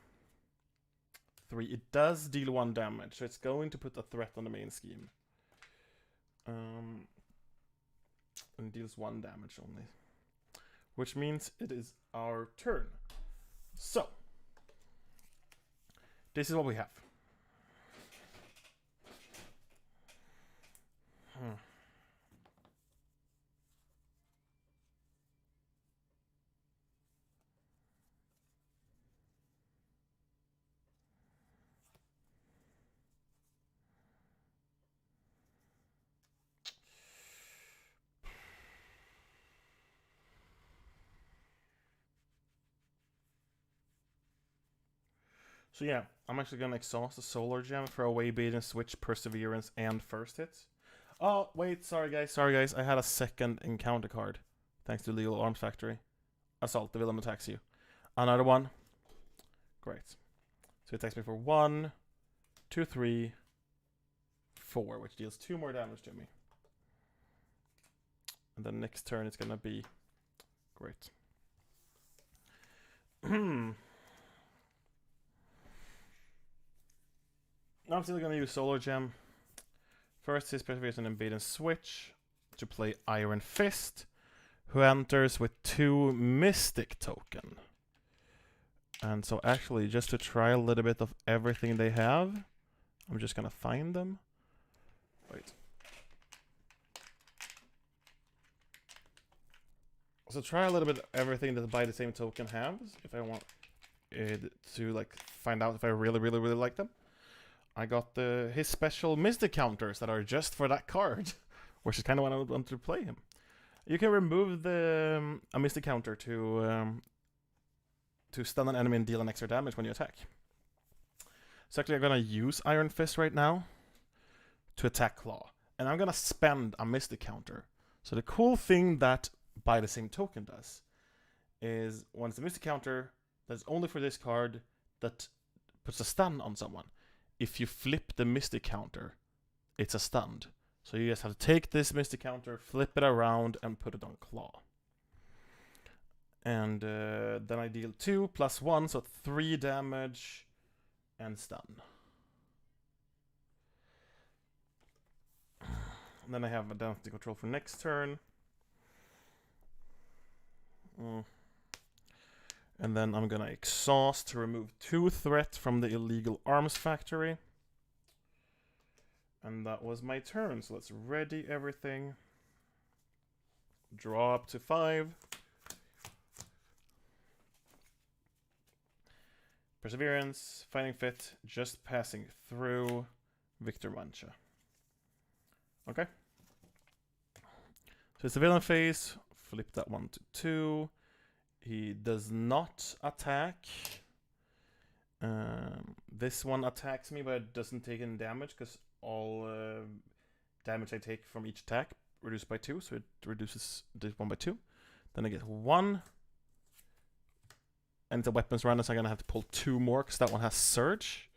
3. It does deal 1 damage, so it's going to put a threat on the main scheme. And it deals 1 damage only. Which means it is our turn. So, this is what we have. So yeah, I'm actually gonna exhaust the Solar Gem, throw away Bait and Switch, Perseverance, and first hit. Oh, wait, sorry guys, I had a second encounter card, thanks to Legal Arms Factory. Assault, the villain attacks you. Another one. Great. So it attacks me for 1, 2, 3, 4, which deals 2 more damage to me. And then next turn it's gonna be... Great. I'm still gonna use Solar Gem. First his Perseverance and then Bait and Switch to play Iron Fist, who enters with 2 Mystic Token. And so actually, just to try a little bit of everything they have, I'm just gonna find them. Wait. So try a little bit of everything that Buy the Same Token has, if I want to like find out if I really like them. I got his special Mystic counters that are just for that card, which is kind of when I would want to play him. You can remove a Mystic counter to stun an enemy and deal an extra damage when you attack. So actually I'm gonna use Iron Fist right now to attack Klaw. And I'm gonna spend a Mystic counter. So the cool thing that by the same token does is when it's a mystic counter that's only for this card that puts a stun on someone. If you flip the mystic counter, it's a stunned. So you just have to take this mystic counter, flip it around, and put it on Klaw. And then I deal 2 + 1, so 3 damage and stun. And then I have Identity Control for next turn. And then I'm gonna exhaust to remove 2 threat from the illegal arms factory. And that was my turn, so let's ready everything. Draw up to 5. Perseverance, Fighting Fit, just passing through, Victor Mancha. Okay. So it's the villain phase, flip that one to 2. He does not attack. This one attacks me, but it doesn't take any damage because all damage I take from each attack reduced by 2, so it reduces this one by 2. Then I get 1. And it's a weapons runner, so I'm gonna have to pull 2 more because that one has Surge.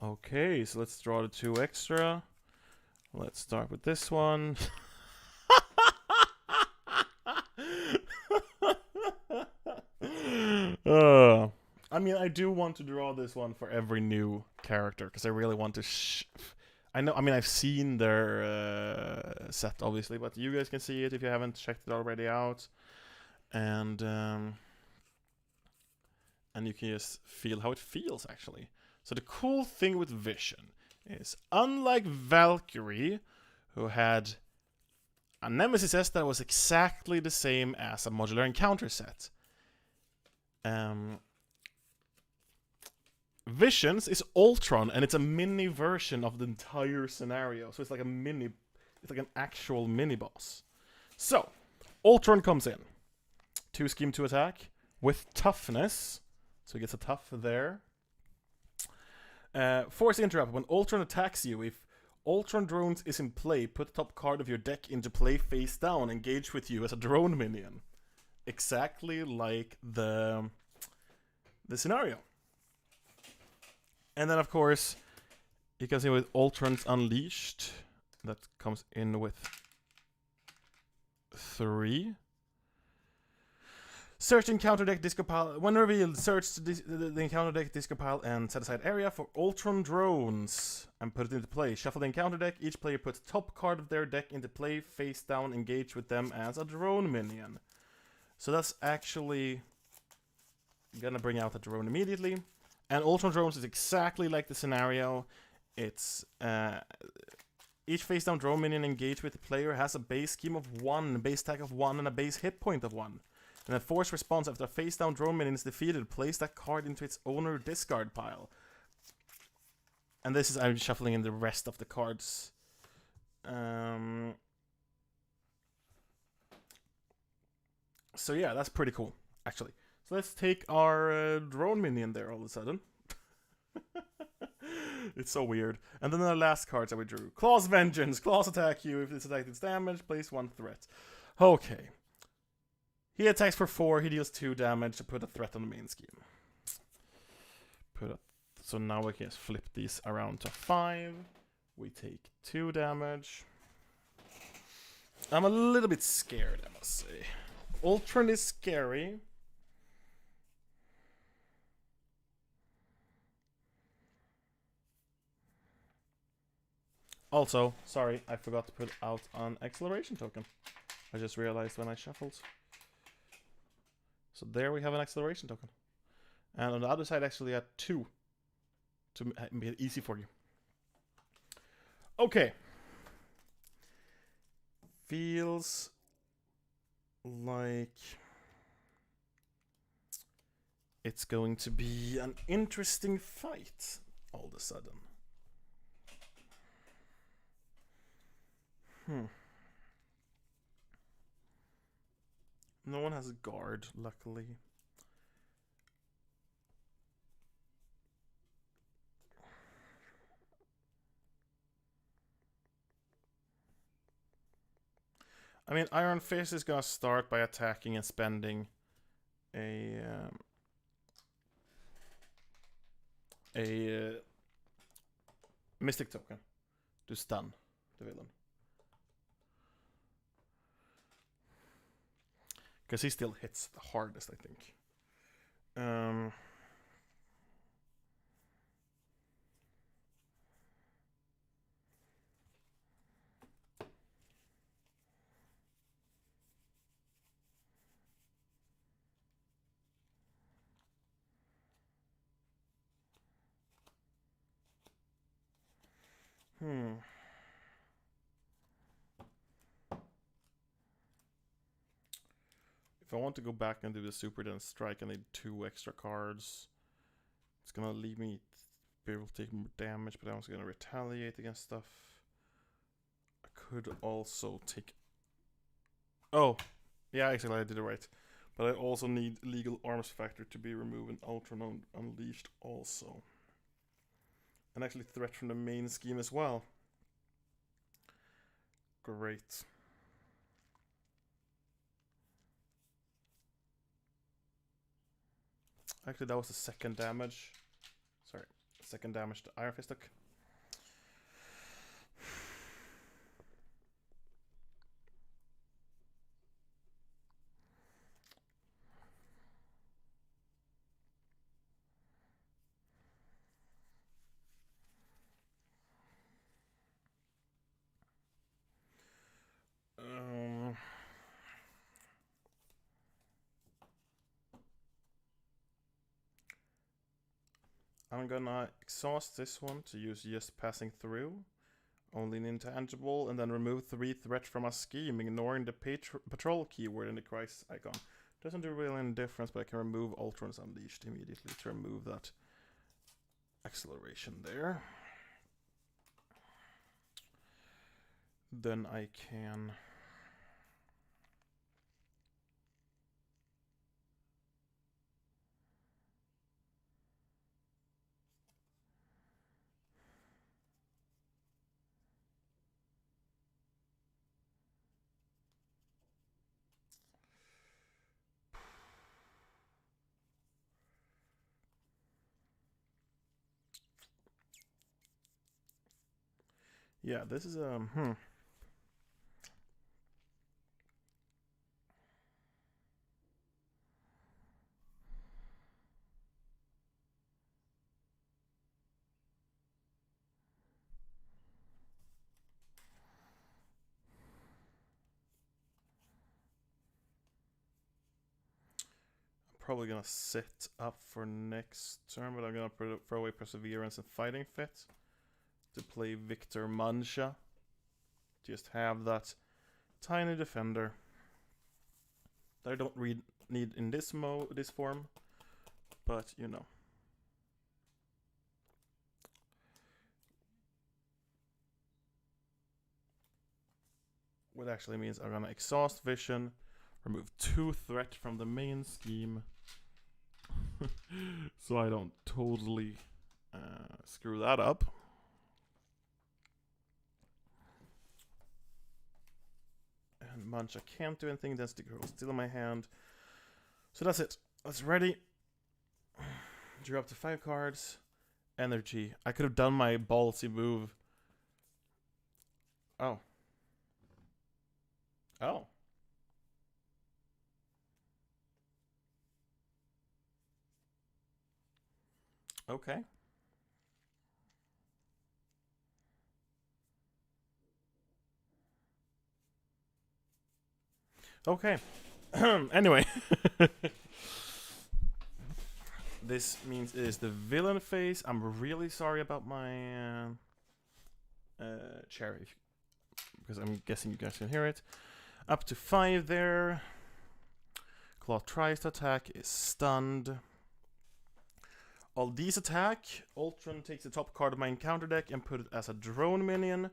Okay, so let's draw the 2 extra. Let's start with this one. I mean, I do want to draw this one for every new character because I really want to. I know. I mean, I've seen their set obviously, but you guys can see it if you haven't checked it already out, and you can just feel how it feels actually. So the cool thing with Vision is, unlike Valkyrie, who had a Nemesis set that was exactly the same as a Modular Encounter set, Visions is Ultron, and it's a mini version of the entire scenario. So it's like an actual mini boss. So Ultron comes in, 2 scheme to attack with toughness, so he gets a tough there. Force interrupt. When Ultron attacks you, if Ultron drones is in play, put the top card of your deck into play face down, engage with you as a drone minion. Exactly like the scenario. And then of course, you can see with Ultron's Unleashed, that comes in with 3. Search encounter deck disco pile. When revealed, search the encounter deck disco pile and set aside area for Ultron drones and put it into play. Shuffle the encounter deck. Each player puts top card of their deck into play, face down, engage with them as a drone minion. So that's actually gonna bring out a drone immediately. And Ultron drones is exactly like the scenario. It's each face down drone minion engaged with the player has a base scheme of 1, a base attack of 1, and a base hit point of 1. And a force response after a face down drone minion is defeated, place that card into its owner discard pile. And this is, I'm shuffling in the rest of the cards. So yeah, that's pretty cool, actually. So let's take our drone minion there all of a sudden. It's so weird. And then the last cards that we drew. Klaw's Vengeance. Claws attack you. If this attack is damage, place 1 threat. Okay. He attacks for 4, he deals 2 damage to put a threat on the main scheme. So now we can just flip these around to 5. We take 2 damage. I'm a little bit scared, I must say. Ultron is scary. Also, sorry, I forgot to put out an acceleration token. I just realized when I shuffled. So there we have an acceleration token. And on the other side, actually, I had 2 to make it easy for you. Okay. Feels like it's going to be an interesting fight all of a sudden. No one has a guard, luckily. I mean, Iron Fist is gonna start by attacking and spending a Mystic token to stun the villain. Because he still hits the hardest, I think. If I want to go back and do the super then strike, I need 2 extra cards. It's gonna leave me be able to take more damage, but I'm also gonna retaliate against stuff. I could also take... Oh! Yeah, actually I did it right. But I also need Legal Arms Factor to be removed and Ultron Unleashed also. And actually threat from the main scheme as well. Great. Actually, that was the second damage. Sorry, second damage to Iron Fist took. I'm gonna exhaust this one to use just passing through. Only an intangible, and then remove 3 threat from a scheme, ignoring the patrol keyword in the crisis icon. Doesn't do really any difference, but I can remove Ultron's Unleashed immediately to remove that acceleration there. Then I can... Yeah, this is probably gonna sit up for next turn, but I'm gonna throw away Perseverance and Fighting Fit to play Victor Mancha. Just have that tiny defender that I don't need in this form, but you know. What actually means I'm gonna exhaust Vision, remove 2 threat from the main scheme, so I don't totally screw that up. And Mancha can't do anything, that's the girl still in my hand. So that's it. That's ready. Drew up to 5 cards. Energy. I could have done my ballsy move. Oh. Oh. Okay. Okay. Anyway. This means it is the villain phase. I'm really sorry about my cherry, because I'm guessing you guys can hear it. Up to 5 there. Klaw tries to attack, is stunned. All these attack. Ultron takes the top card of my encounter deck and put it as a drone minion.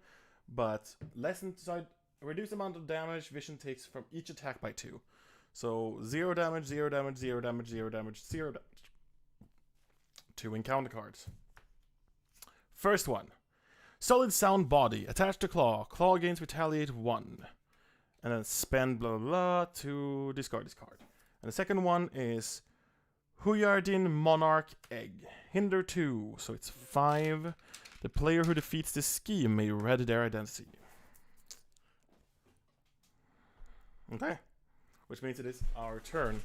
But less inside Reduce the amount of damage Vision takes from each attack by 2. So 0 damage, 0 damage, 0 damage, 0 damage, 0 damage. 2 encounter cards. First one. Solid Sound Body. Attached to Klaw. Klaw gains Retaliate 1. And then spend blah blah blah to discard this card. And the second one is Huyardin Monarch Egg. Hinder 2. So it's 5. The player who defeats this scheme may read their identity. Okay. Which means it is our turn.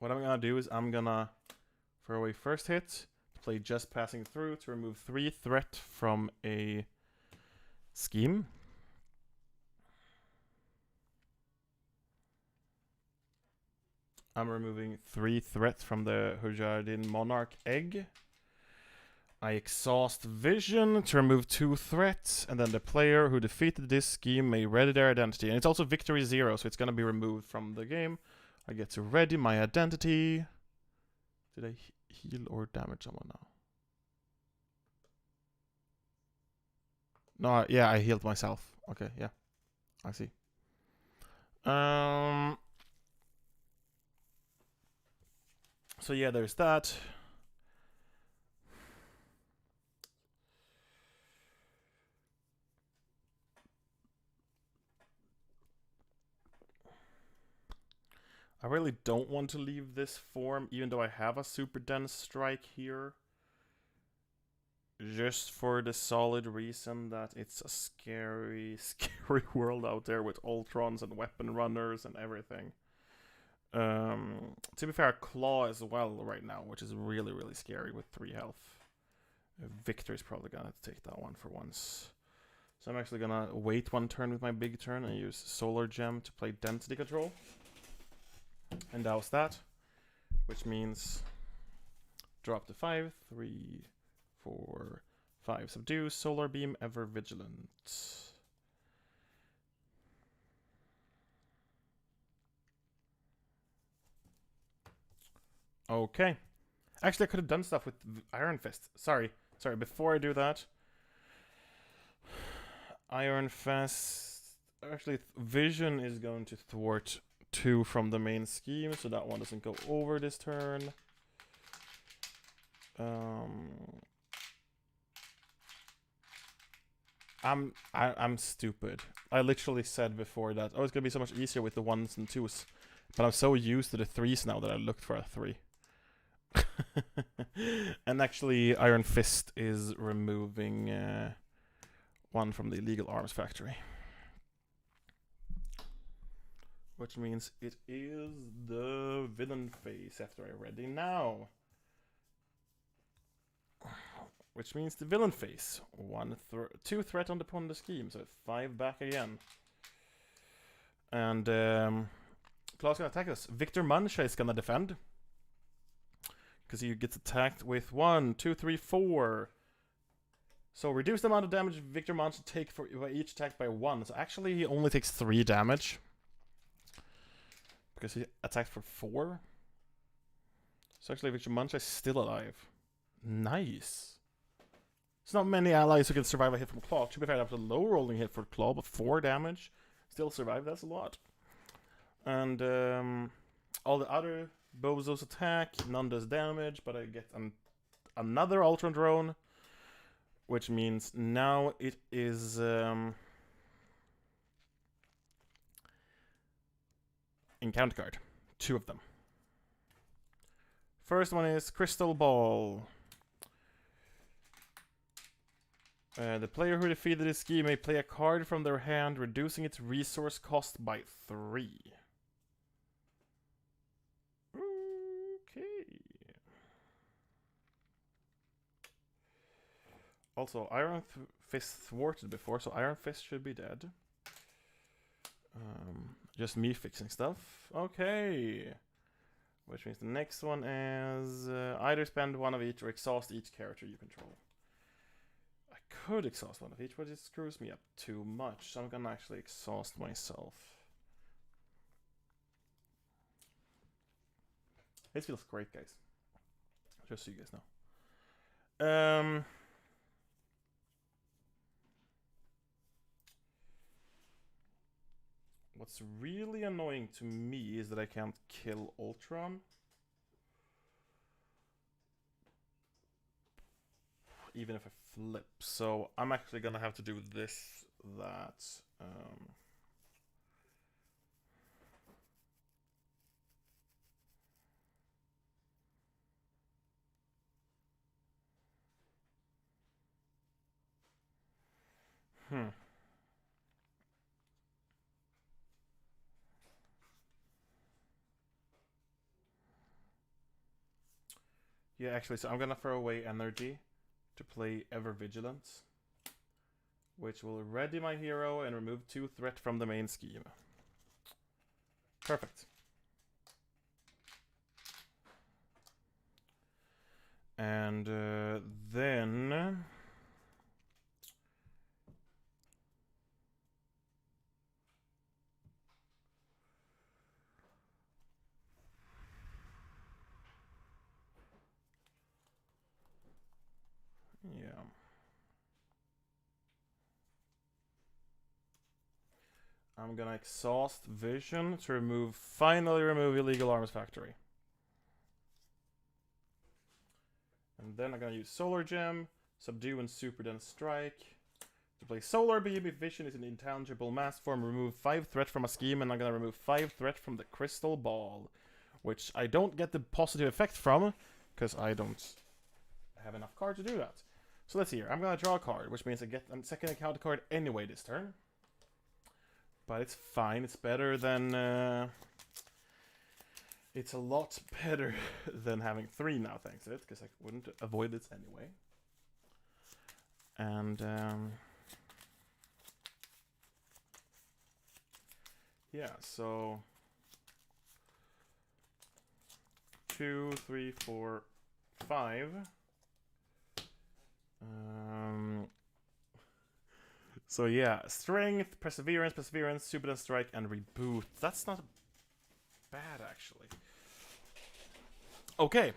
What I'm gonna do is I'm gonna throw away first hit, play Just Passing Through to remove 3 threat from a scheme. I'm removing 3 threat from the Huyardin Monarch Egg. I exhaust Vision to remove 2 threats, and then the player who defeated this scheme may ready their identity. And it's also victory 0, so it's gonna be removed from the game. I get to ready my identity. Did I heal or damage someone now? No, yeah, I healed myself. Okay, yeah. I see. So yeah, there's that. I really don't want to leave this form, even though I have a super dense strike here. Just for the solid reason that it's a scary, scary world out there with Ultrons and weapon runners and everything. To be fair, Klaw as well right now, which is really, really scary with 3 health. Victor's probably gonna take that one for once. So I'm actually gonna wait 1 turn with my big turn and use Solar Gem to play Density Control. And that was that. Which means drop to 5, 3, 4, 5. Subdue, Solar Beam, Ever Vigilant. Okay. Actually, I could have done stuff with Iron Fist. Sorry, before I do that. Iron Fist... Actually, Vision is going to thwart 2 from the main scheme, so that one doesn't go over this turn. I'm stupid. I literally said before that, oh, it's gonna be so much easier with the 1s and 2s. But I'm so used to the 3s now that I looked for a 3. And actually, Iron Fist is removing 1 from the illegal arms factory. Which means it is the villain phase after I ready now. Which means the villain phase. 2 threat upon the scheme, so 5 back again. And Klaw's gonna attack us. Victor Mancha is gonna defend. Because he gets attacked with 1, 2, 3, 4. So reduce the amount of damage Victor Mancha take for each attack by 1. So actually he only takes 3 damage. Because he attacked for 4. So actually Victor Mancha is still alive. Nice. There's not many allies who can survive a hit from Klaw. To be fair, that was a low rolling hit for Klaw, but 4 damage. Still survive, that's a lot. And all the other bozos attack, none does damage, but I get another Ultron drone. Which means now it is encounter card. 2 of them. First one is Crystal Ball. The player who defeated this scheme may play a card from their hand, reducing its resource cost by 3. Okay. Also, Iron Fist thwarted before, so Iron Fist should be dead. Just me fixing stuff. Okay. Which means the next one is either spend one of each or exhaust each character you control. I could exhaust one of each, but it screws me up too much, so I'm gonna actually exhaust myself. This feels great, guys. Just so you guys know. What's really annoying to me is that I can't kill Ultron. Even if I flip. So I'm actually gonna have to do this, that. Yeah, actually, so I'm gonna throw away energy to play Ever Vigilant, which will ready my hero and remove 2 threat from the main scheme. Perfect. And then... yeah. I'm gonna exhaust Vision to finally remove Illegal Arms Factory. And then I'm gonna use Solar Gem, Subdue and Super Then Strike. To play Solar Beam, if Vision is an intangible mass form, remove 5 threat from a scheme, and I'm gonna remove 5 threat from the Crystal Ball. Which I don't get the positive effect from, because I don't have enough cards to do that. So let's see here. I'm gonna draw a card, which means I get a second encounter card anyway this turn. But it's fine. It's better than... it's a lot better than having 3 now, thanks to it, because I wouldn't avoid this anyway. And... yeah, so... 2, 3, 4, 5. So yeah, Strength, Perseverance, Super Then Strike, and Reboot. That's not bad, actually. Okay.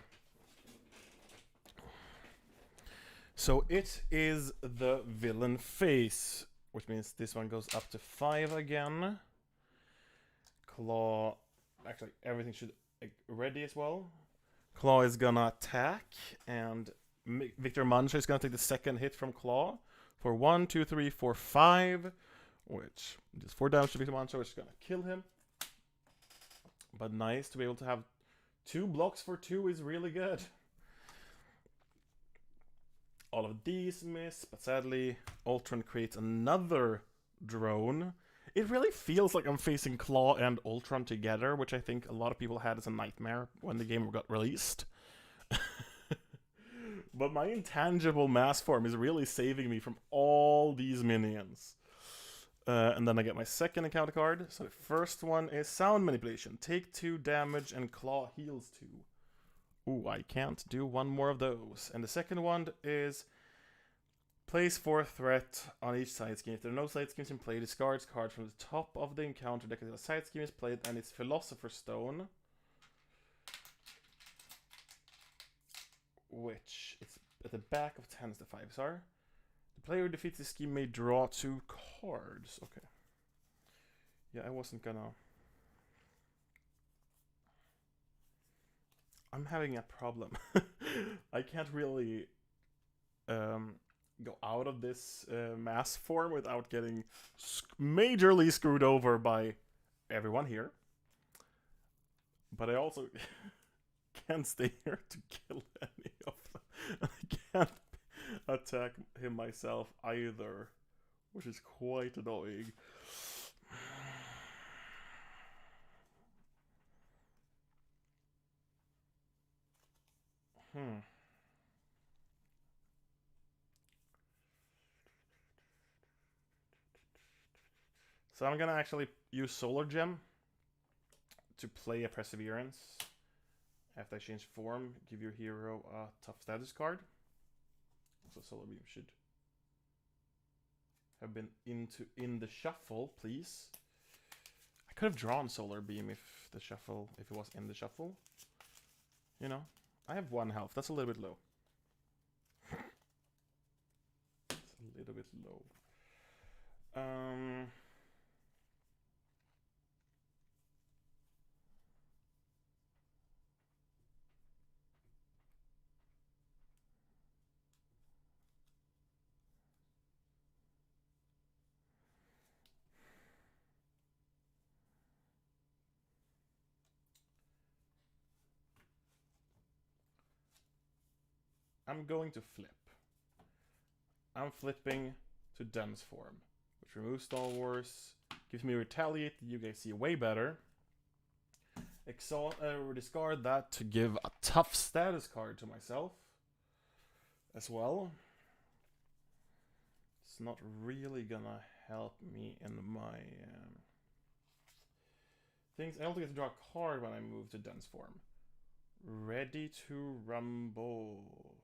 So it is the villain phase, which means this one goes up to 5 again. Klaw, actually everything should be ready as well. Klaw is gonna attack, and Victor Mancha is gonna take the second hit from Klaw for 1, 2, 3, 4, 5, which is 4 damage to Victor Mancha, which is gonna kill him. But nice to be able to have 2 blocks for 2 is really good. All of these miss, but sadly, Ultron creates another drone. It really feels like I'm facing Klaw and Ultron together, which I think a lot of people had as a nightmare when the game got released. But my intangible mass form is really saving me from all these minions. And then I get my second encounter card. So the first one is Sound Manipulation. Take 2 damage and Klaw heals 2. Ooh, I can't do one more of those. And the second one is place 4 threat on each side scheme. If there are no side schemes in play, discards cards from the top of the encounter deck until a side scheme is played and it's Philosopher's Stone. Which is at the back of 10s the 5s are. The player who defeats the scheme may draw 2 cards. Okay. Yeah, I wasn't gonna... I'm having a problem. I can't really go out of this mass form without getting majorly screwed over by everyone here. But I also can't stay here to kill any of them. I can't attack him myself either, which is quite annoying. So I'm gonna actually use Solar Gem to play a Perseverance. After I change form, give your hero a tough status card. So Solar Beam should have been in the shuffle, please. I could have drawn Solar Beam if it was in the shuffle. You know, I have 1 health. That's a little bit low. It's a little bit low. I'm going to flip. I'm flipping to Dense Form, which removes Star Wars, gives me Retaliate, you guys see way better. Discard that to give a tough status card to myself as well. It's not really gonna help me in my things. I also get to draw a card when I move to Dense Form. Ready to rumble.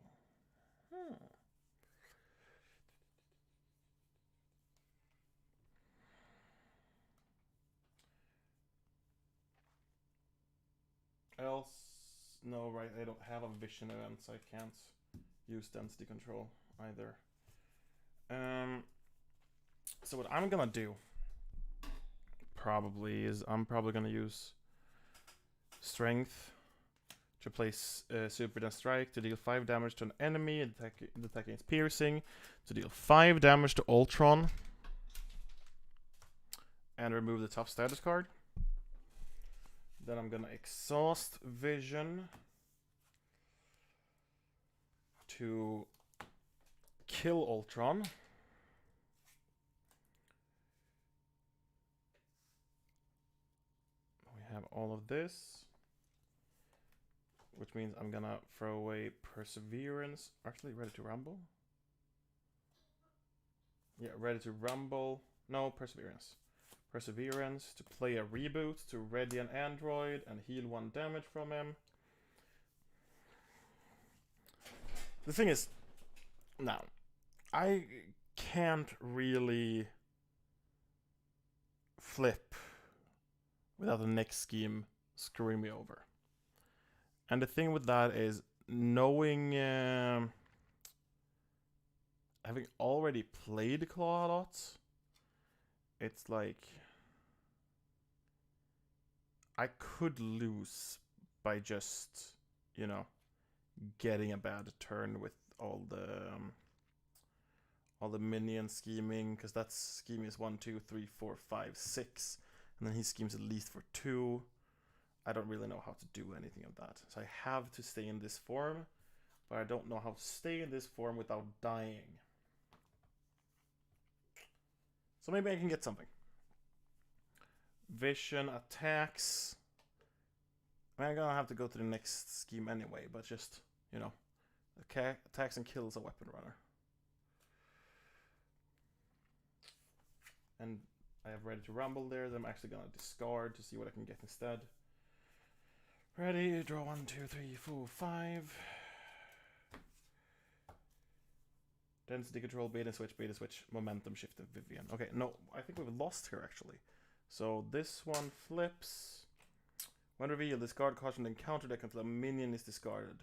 Else, no, right, I don't have a vision event, so I can't use density control either. So what I'm gonna do probably is I'm probably gonna use Strength to place Super Dense Strike to deal 5 damage to an enemy and attack against Piercing, to deal 5 damage to Ultron, and remove the tough status card. Then I'm gonna Exhaust Vision to kill Ultron. We have all of this, which means I'm gonna throw away Perseverance. Actually, Ready to Rumble? Yeah, Ready to Rumble. No, Perseverance. Perseverance to play a reboot to ready an android and heal 1 damage from him. The thing is, now, I can't really flip without the next scheme screwing me over. And the thing with that is knowing, having already played Klaw a lot, it's like I could lose by just, you know, getting a bad turn with all the minion scheming, because that scheme is 1, 2, 3, 4, 5, 6, and then he schemes at least for 2. I don't really know how to do anything of that, so I have to stay in this form, but I don't know how to stay in this form without dying. So maybe I can get something. Vision attacks. I'm gonna have to go to the next scheme anyway, but just, you know, attacks and kills a weapon runner. And I have Ready to Rumble there that I'm actually gonna discard to see what I can get instead. Ready, draw 1, 2, 3, 4, 5. Density control, beta switch, momentum shift of Vivian. Okay, no, I think we've lost here actually. So this one flips. When revealed, discard caution encounter deck until a minion is discarded.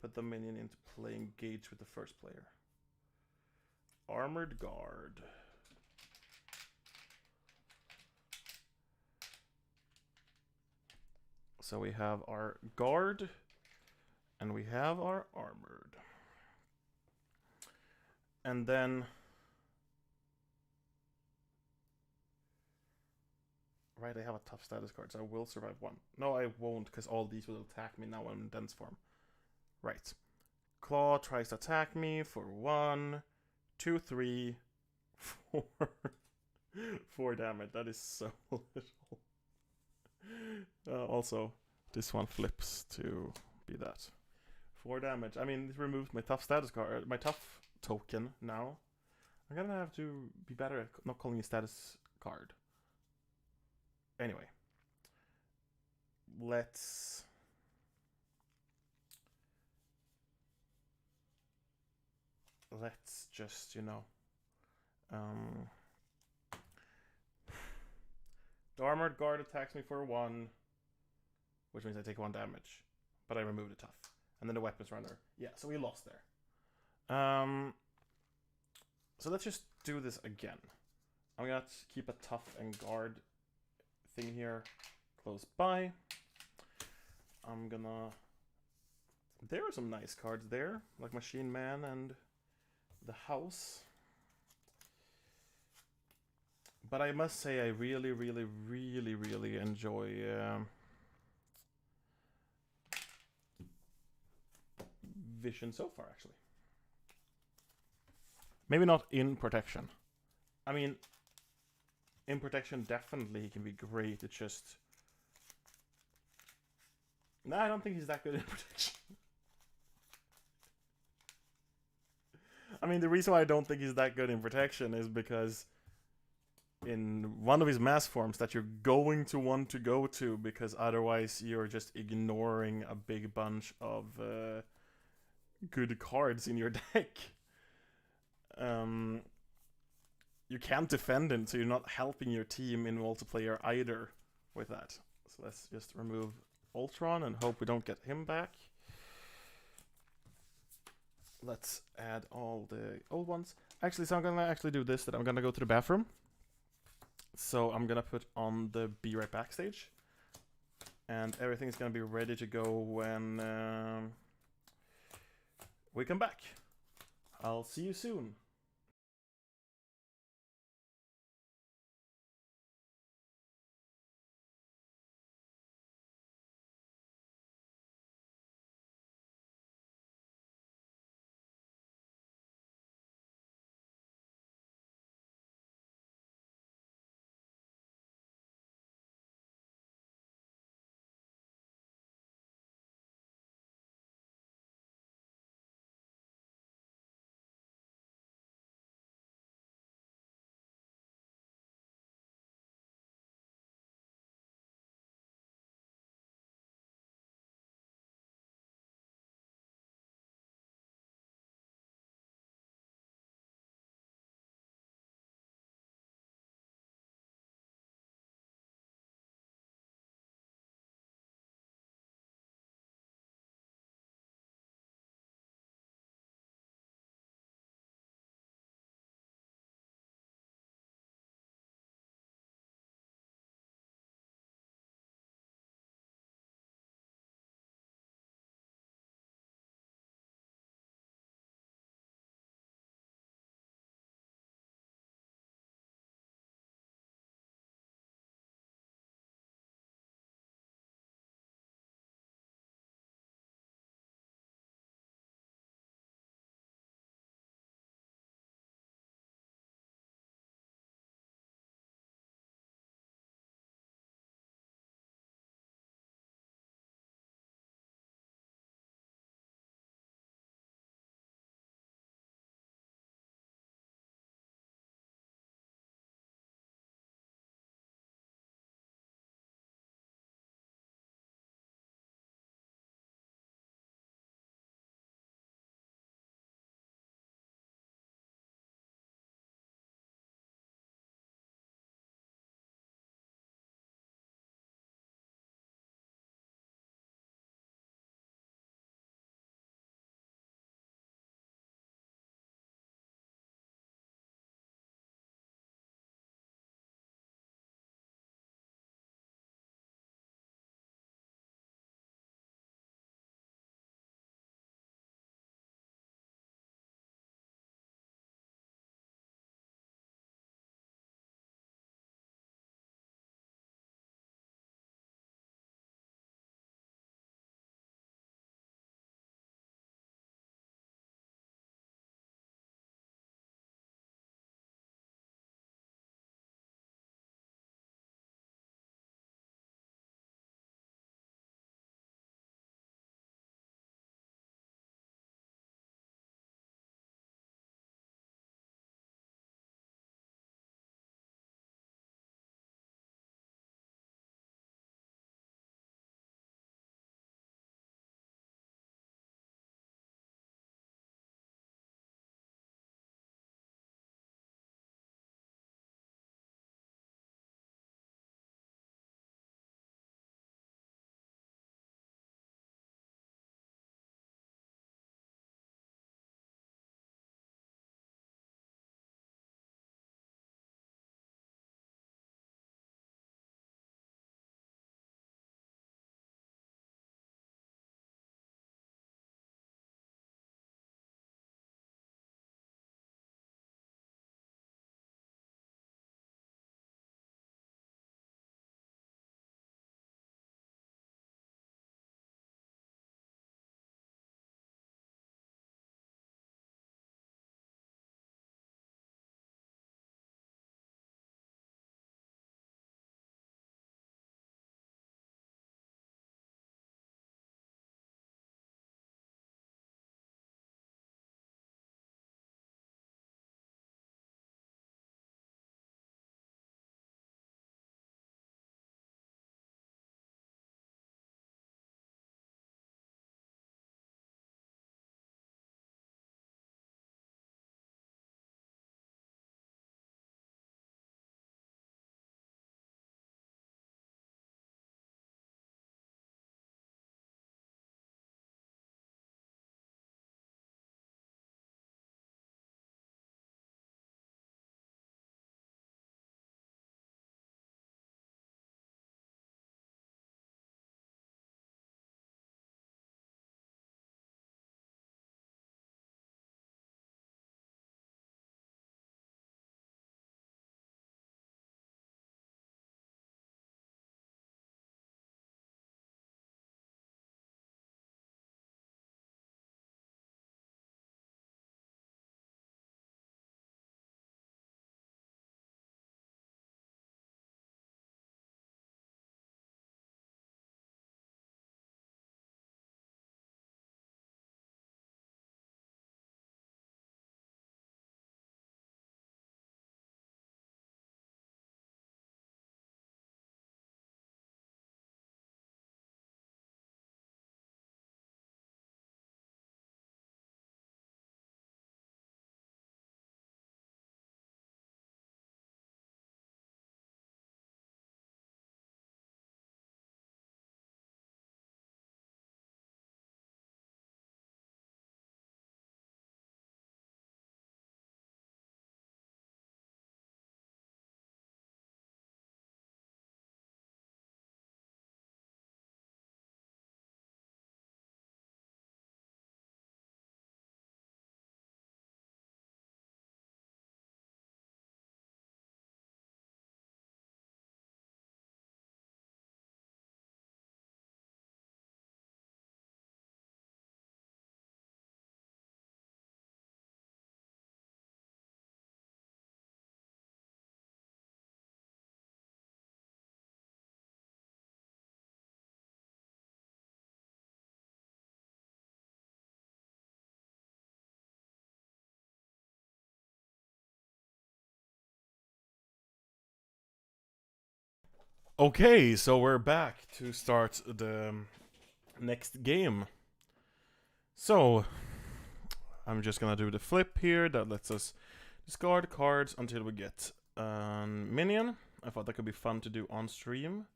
Put the minion into play, engage with the first player. Armored Guard. So we have our guard, and we have our armored. And then, right, I have a tough status card, so I will survive 1. No, I won't, because all these will attack me now I'm in dense form. Right. Klaw tries to attack me for 1, 2, 3, 4. 4 damage. That is so little. Also, this one flips to be that. 4 damage. I mean, it removes my tough status card, my tough token now. I'm gonna have to be better at not calling a status card. Anyway. Let's just, you know, the armored guard attacks me for 1, which means I take 1 damage, but I remove the tough. And then the weapons runner. Yeah, so we lost there. So let's just do this again. I'm gonna keep a tough and guard thing here close by. I'm gonna... There are some nice cards there, like Machine Man and the House. But I must say I really, really, really, really enjoy Vision so far, actually. Maybe not in Protection. I mean, in Protection definitely he can be great. It's just... No, I don't think he's that good in Protection. I mean, the reason why I don't think he's that good in Protection is because in one of his mass forms that you're going to want to go to, because otherwise you're just ignoring a big bunch of good cards in your deck. You can't defend him, so you're not helping your team in multiplayer either with that. So let's just remove Ultron and hope we don't get him back. Let's add all the old ones. Actually, so I'm gonna actually do this, that I'm gonna go to the bathroom. So I'm gonna put on the Be Right Back stage. And everything's gonna be ready to go when we come back. I'll see you soon. Okay, so we're back to start the next game. So, I'm just gonna do the flip here that lets us discard cards until we get a minion. I thought that could be fun to do on stream.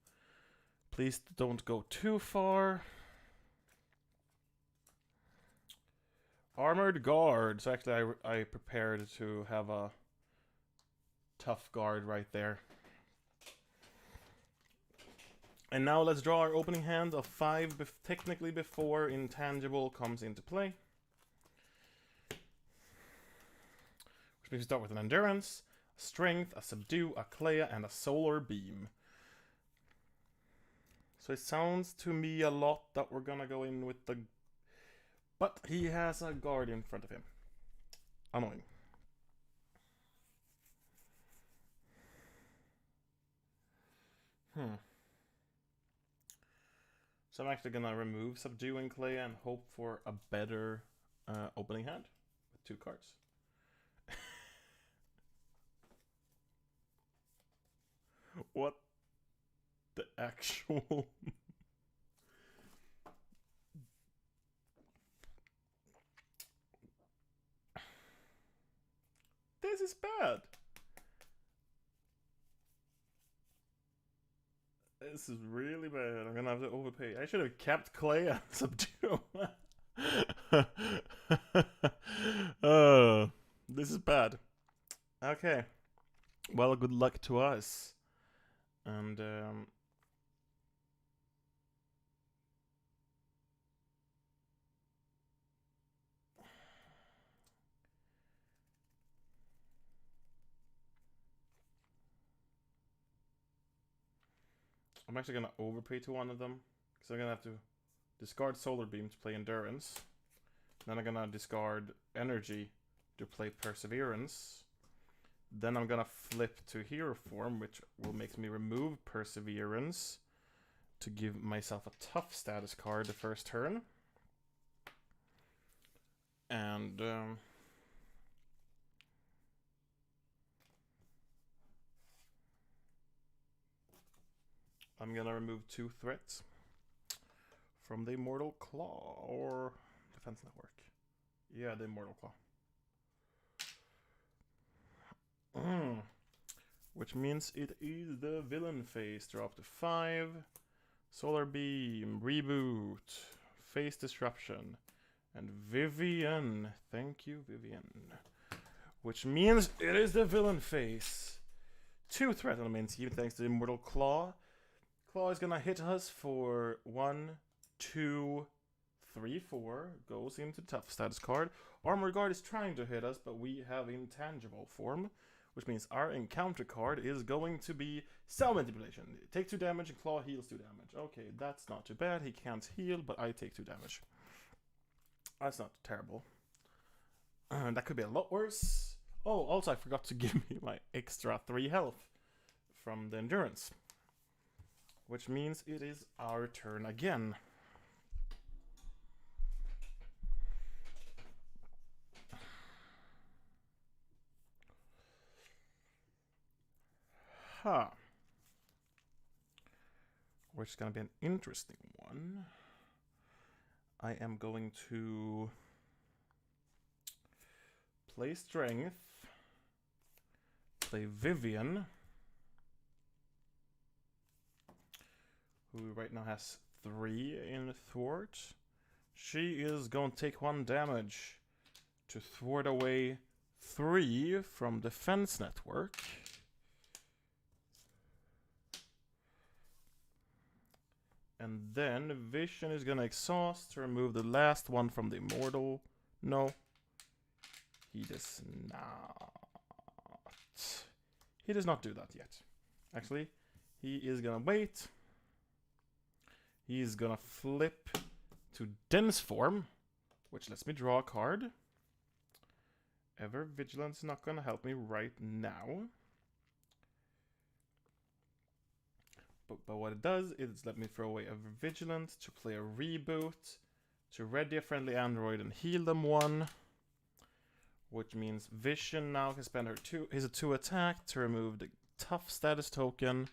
Please don't go too far. Armored guard. So actually I prepared to have a tough guard right there. And now let's draw our opening hand of 5 technically before Intangible comes into play. Which means we start with an Endurance, a Strength, a Subdue, a Klaw, and a Solar Beam. So it sounds to me a lot that we're gonna go in with the... But he has a guard in front of him. Annoying. So I'm actually gonna remove Subdue and Klaw and hope for a better opening hand with 2 cards. What the actual... This is bad. This is really bad. I'm gonna have to overpay. I should have kept Klaw and Subdue. Oh, this is bad. Okay. Well, good luck to us. And I'm actually gonna overpay to one of them, because I'm gonna have to discard Solar Beam to play Endurance. Then I'm gonna discard Energy to play Perseverance. Then I'm gonna flip to Hero Form, which will make me remove Perseverance to give myself a tough status card the first turn. And I'm gonna remove 2 threats from the Immortal Klaw or Defense Network. Yeah, the Immortal Klaw. Which means it is the villain phase. Drop to 5. Solar Beam, Reboot, Phase Disruption, and Vivian. Thank you, Vivian. Which means it is the villain phase. 2 threat on the main scheme thanks to the Immortal Klaw. Klaw is gonna hit us for 1, 2, 3, 4. Goes into tough status card. Armor Guard is trying to hit us, but we have Intangible form, which means our encounter card is going to be Cell Manipulation. Take 2 damage and Klaw heals 2 damage. Okay, that's not too bad. He can't heal, but I take 2 damage. That's not terrible. That could be a lot worse. Oh, also I forgot to give me my extra 3 health from the Endurance. Which means it is our turn again. Which is going to be an interesting one. I am going to play Strength, play Vivian, who right now has 3 in Thwart. She is going to take 1 damage to thwart away 3 from Defense Network. And then Vision is gonna exhaust to remove the last one from the Immortal. No. He does not. He does not do that yet. Actually, he is gonna wait. He's gonna flip to Dense Form, which lets me draw a card. Ever Vigilance is not gonna help me right now. But what it does is let me throw away a Vigilance to play a Reboot, to ready a friendly android and heal them 1. Which means Vision now can spend his 2 attack to remove the tough status token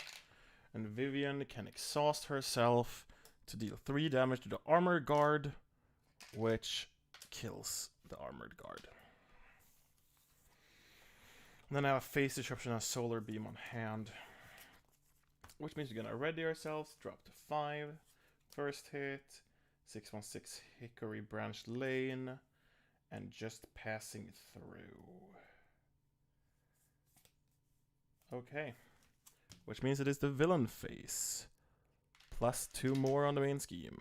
And Vivian can exhaust herself to deal 3 damage to the armored guard, which kills the armored guard. And then I have Phase Disruption and Solar Beam on hand, which means we're gonna ready ourselves, drop to 5, first hit, 616 Hickory Branch Lane, and just passing through. Okay, which means it is the villain phase. Plus 2 more on the main scheme.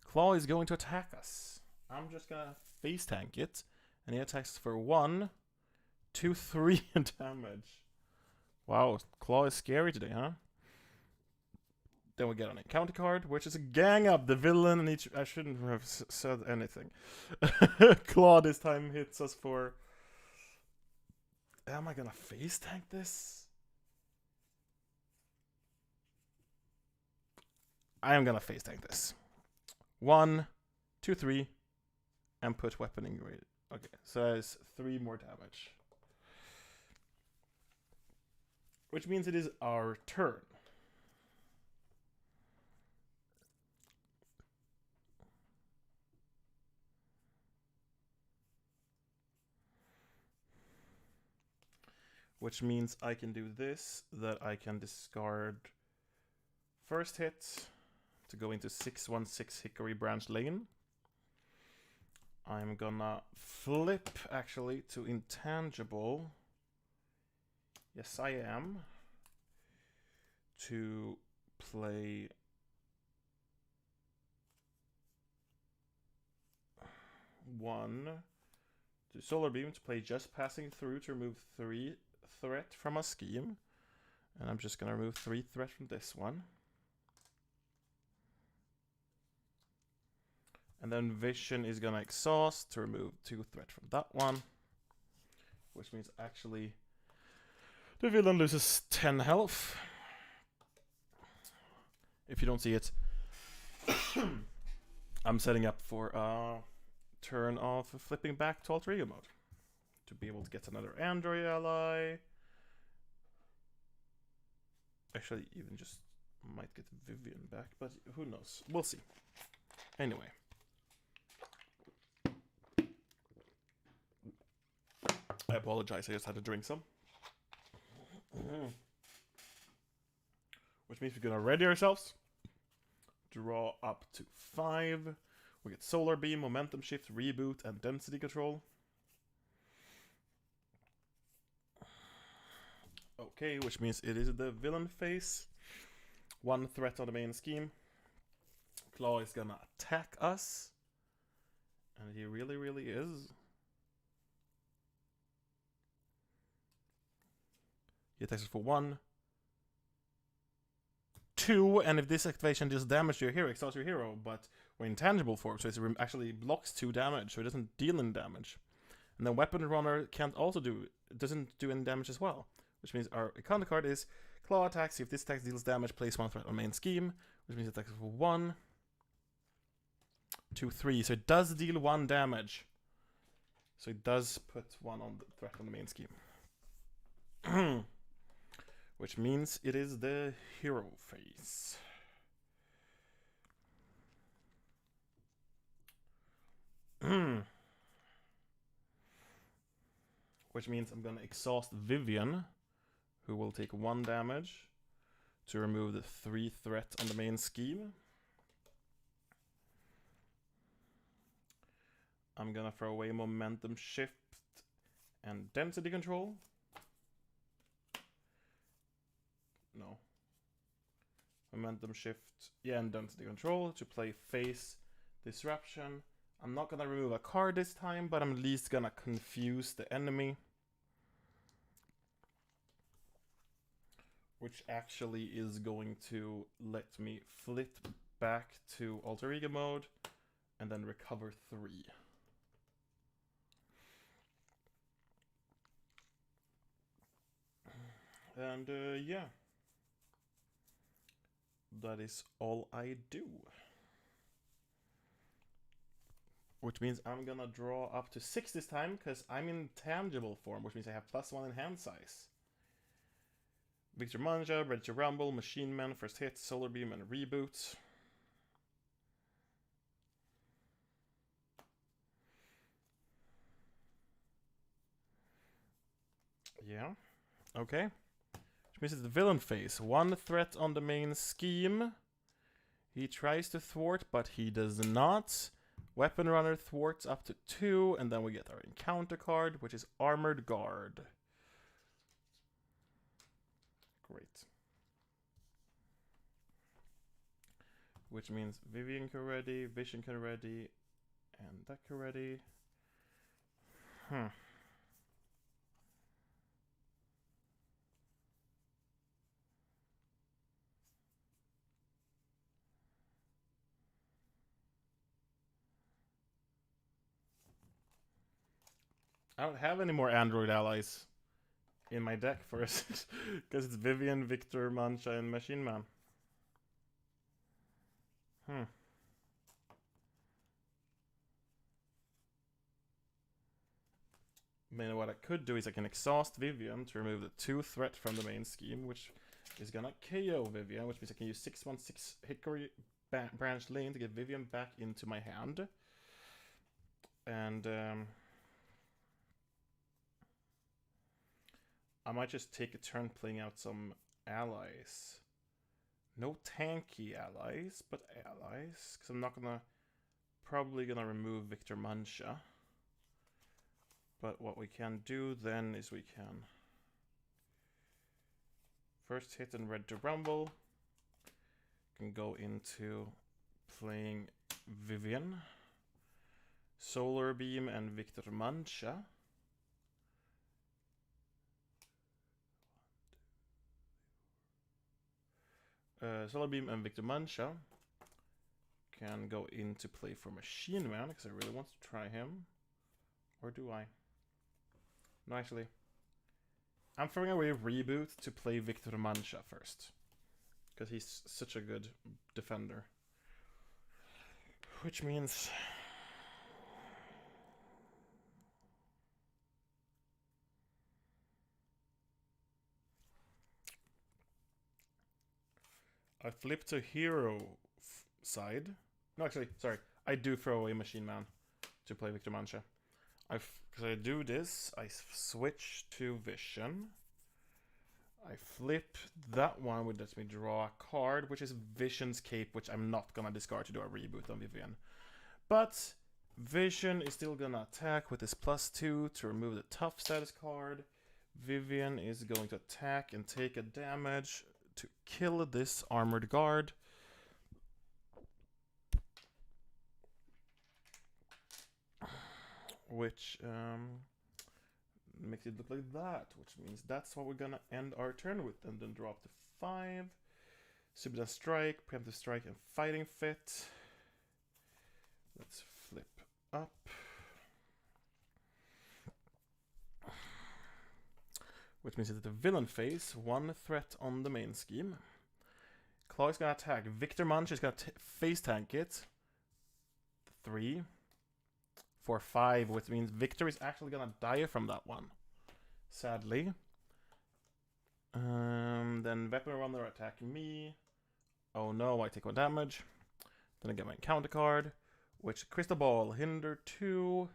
Klaw is going to attack us. I'm just gonna face tank it, and he attacks for 1, 2, 3 damage. Wow, Klaw is scary today, huh? Then we get an encounter card, which is a gang up. The villain and each. I shouldn't have said anything. Klaw this time hits us for. Am I gonna face tank this? I am gonna face tank this. 1, 2, 3, and put weapon in grade. Okay, so that's 3 more damage. Which means it is our turn. Which means I can do this, that I can discard first hit to go into 616 Hickory Branch Lane. I'm gonna flip actually to Intangible. Yes, I am. To play one to Solar Beam to play Just Passing Through to remove 3 threat from a scheme. And I'm just gonna remove 3 threat from this one. And then Vision is gonna exhaust to remove 2 threat from that one. Which means actually the villain loses 10 health. If you don't see it, I'm setting up for a turn of flipping back to Alter Ego mode. To be able to get another Android ally. Actually, even just might get Vivian back, but who knows? We'll see. Anyway. I apologize, I just had to drink some. Which means we're gonna ready ourselves. Draw up to 5. We get Solar Beam, Momentum Shift, Reboot, and Density Control. Okay, which means it is the villain phase. 1 threat on the main scheme. Klaw is gonna attack us. And he really, really is. He attacks us for 1, 2, and if this activation deals damage to your hero, exhausts your hero, but we're in tangible form, so it actually blocks 2 damage, so it doesn't deal any damage. And then Weapon Runner doesn't do any damage as well, which means our encounter card is Klaw attacks. If this attack deals damage, place 1 threat on main scheme, which means it attacks for 1, 2, 3. So it does deal 1 damage. So it does put 1 on the threat on the main scheme. Which means it is the hero phase. Which means I'm gonna exhaust Vivian, who will take 1 damage to remove the 3 threat on the main scheme. I'm gonna throw away Momentum Shift and Density Control. No. Momentum Shift, yeah, and Density Control to play Phase Disruption. I'm not gonna remove a card this time, but I'm at least gonna confuse the enemy. Which actually is going to let me flip back to Alter Ego mode and then recover 3. And yeah. That is all I do. Which means I'm gonna draw up to 6 this time, because I'm in tangible form, which means I have +1 in hand size. Victor Manja, Ready to Rumble, Machine Man, First Hit, Solar Beam, and Reboot. Yeah. Okay. Which means it's the villain phase. One threat on the main scheme. He tries to thwart, but he does not. Weapon Runner thwarts up to 2, and then we get our encounter card, which is Armored Guard. Great. Which means Vivian can ready, Vision can ready, and that can ready. I don't have any more Android allies in my deck for us, because it's Vivian, Victor, Mancha, and Machine Man. Maybe what I could do is I can exhaust Vivian to remove the 2 threat from the main scheme, which is gonna KO Vivian, which means I can use 6/6 Hickory Branch Lane to get Vivian back into my hand. And I might just take a turn playing out some allies. No tanky allies, but allies. Because I'm not probably gonna remove Victor Mancha. But what we can do then is we can First Hit and Ready to Rumble. Can go into playing Vivian, Solar Beam, and Victor Mancha. Solar Beam and Victor Mancha can go into play for Machine Man, because I really want to try him. Or do I? No, actually. I'm throwing away Reboot to play Victor Mancha first, because he's such a good defender. Which means... I flip to hero side. No, actually, sorry. I do throw away Machine Man to play Victor Mancha. Because I do this, I switch to Vision. I flip that one, which lets me draw a card, which is Vision's Cape, which I'm not gonna discard to do a reboot on Vivian. But Vision is still gonna attack with his +2 to remove the tough status card. Vivian is going to attack and take a damage to kill this Armored Guard. Which makes it look like that, which means that's what we're gonna end our turn with, and then drop to 5. Subida Strike, Preemptive Strike, and Fighting Fit. Let's flip up. Which means it's the villain phase, 1 threat on the main scheme. Klaw is gonna attack. Victor Munch is gonna face tank it. 3. For 5, which means Victor is actually gonna die from that one. Sadly. Then Weapon Runner attack me. Oh no, I take 1 damage. Then I get my counter card, which Crystal Ball, hinder 2.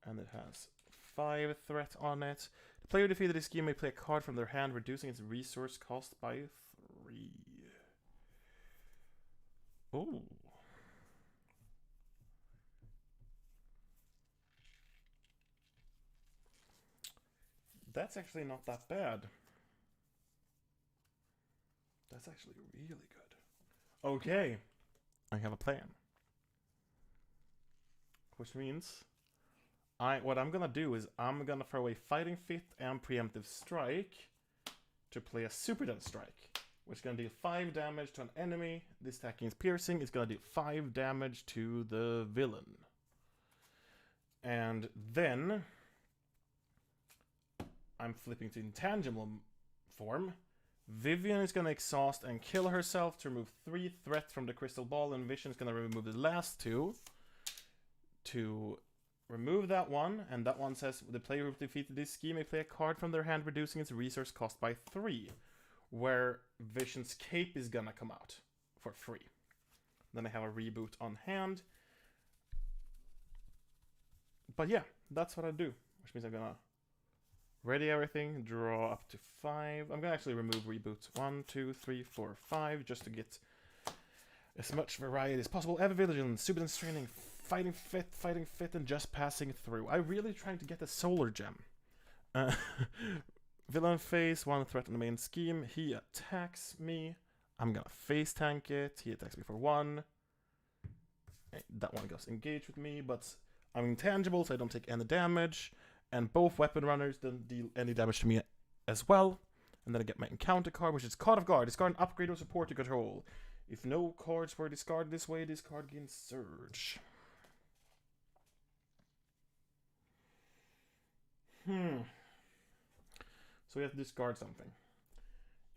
And it has 5 threat on it. The player defeated this game may play a card from their hand, reducing its resource cost by 3. Ooh. That's actually not that bad. That's actually really good. Okay. I have a plan. Which means what I'm gonna do is I'm gonna throw away Fighting Fit and Preemptive Strike to play a Super Dead Strike, which is gonna deal 5 damage to an enemy. This attacking is piercing. It's gonna do 5 damage to the villain. And then I'm flipping to intangible form. Vivian is gonna exhaust and kill herself to remove 3 threat from the crystal ball, and Vision is gonna remove the last 2 to remove that one, and that one says the player who defeated this scheme may play a card from their hand, reducing its resource cost by 3. where Vision's Cape is gonna come out for free. Then I have a reboot on hand. But yeah, that's what I do, which means I'm gonna ready everything, draw up to 5. I'm gonna actually remove reboots 1, 2, 3, 4, 5 just to get as much variety as possible. Ever Vigilant, Super Straining, Fighting Fit, and Just Passing Through. I'm really trying to get the Solar Gem. Villain phase, 1 threat on the main scheme. He attacks me. I'm gonna face tank it. He attacks me for 1. That one goes engage with me, but I'm intangible, so I don't take any damage. And both weapon runners don't deal any damage to me as well. And then I get my encounter card, which is Card of Guard. Discard an upgrade or support to control. If no cards were discarded this way, this card gains Surge. So we have to discard something.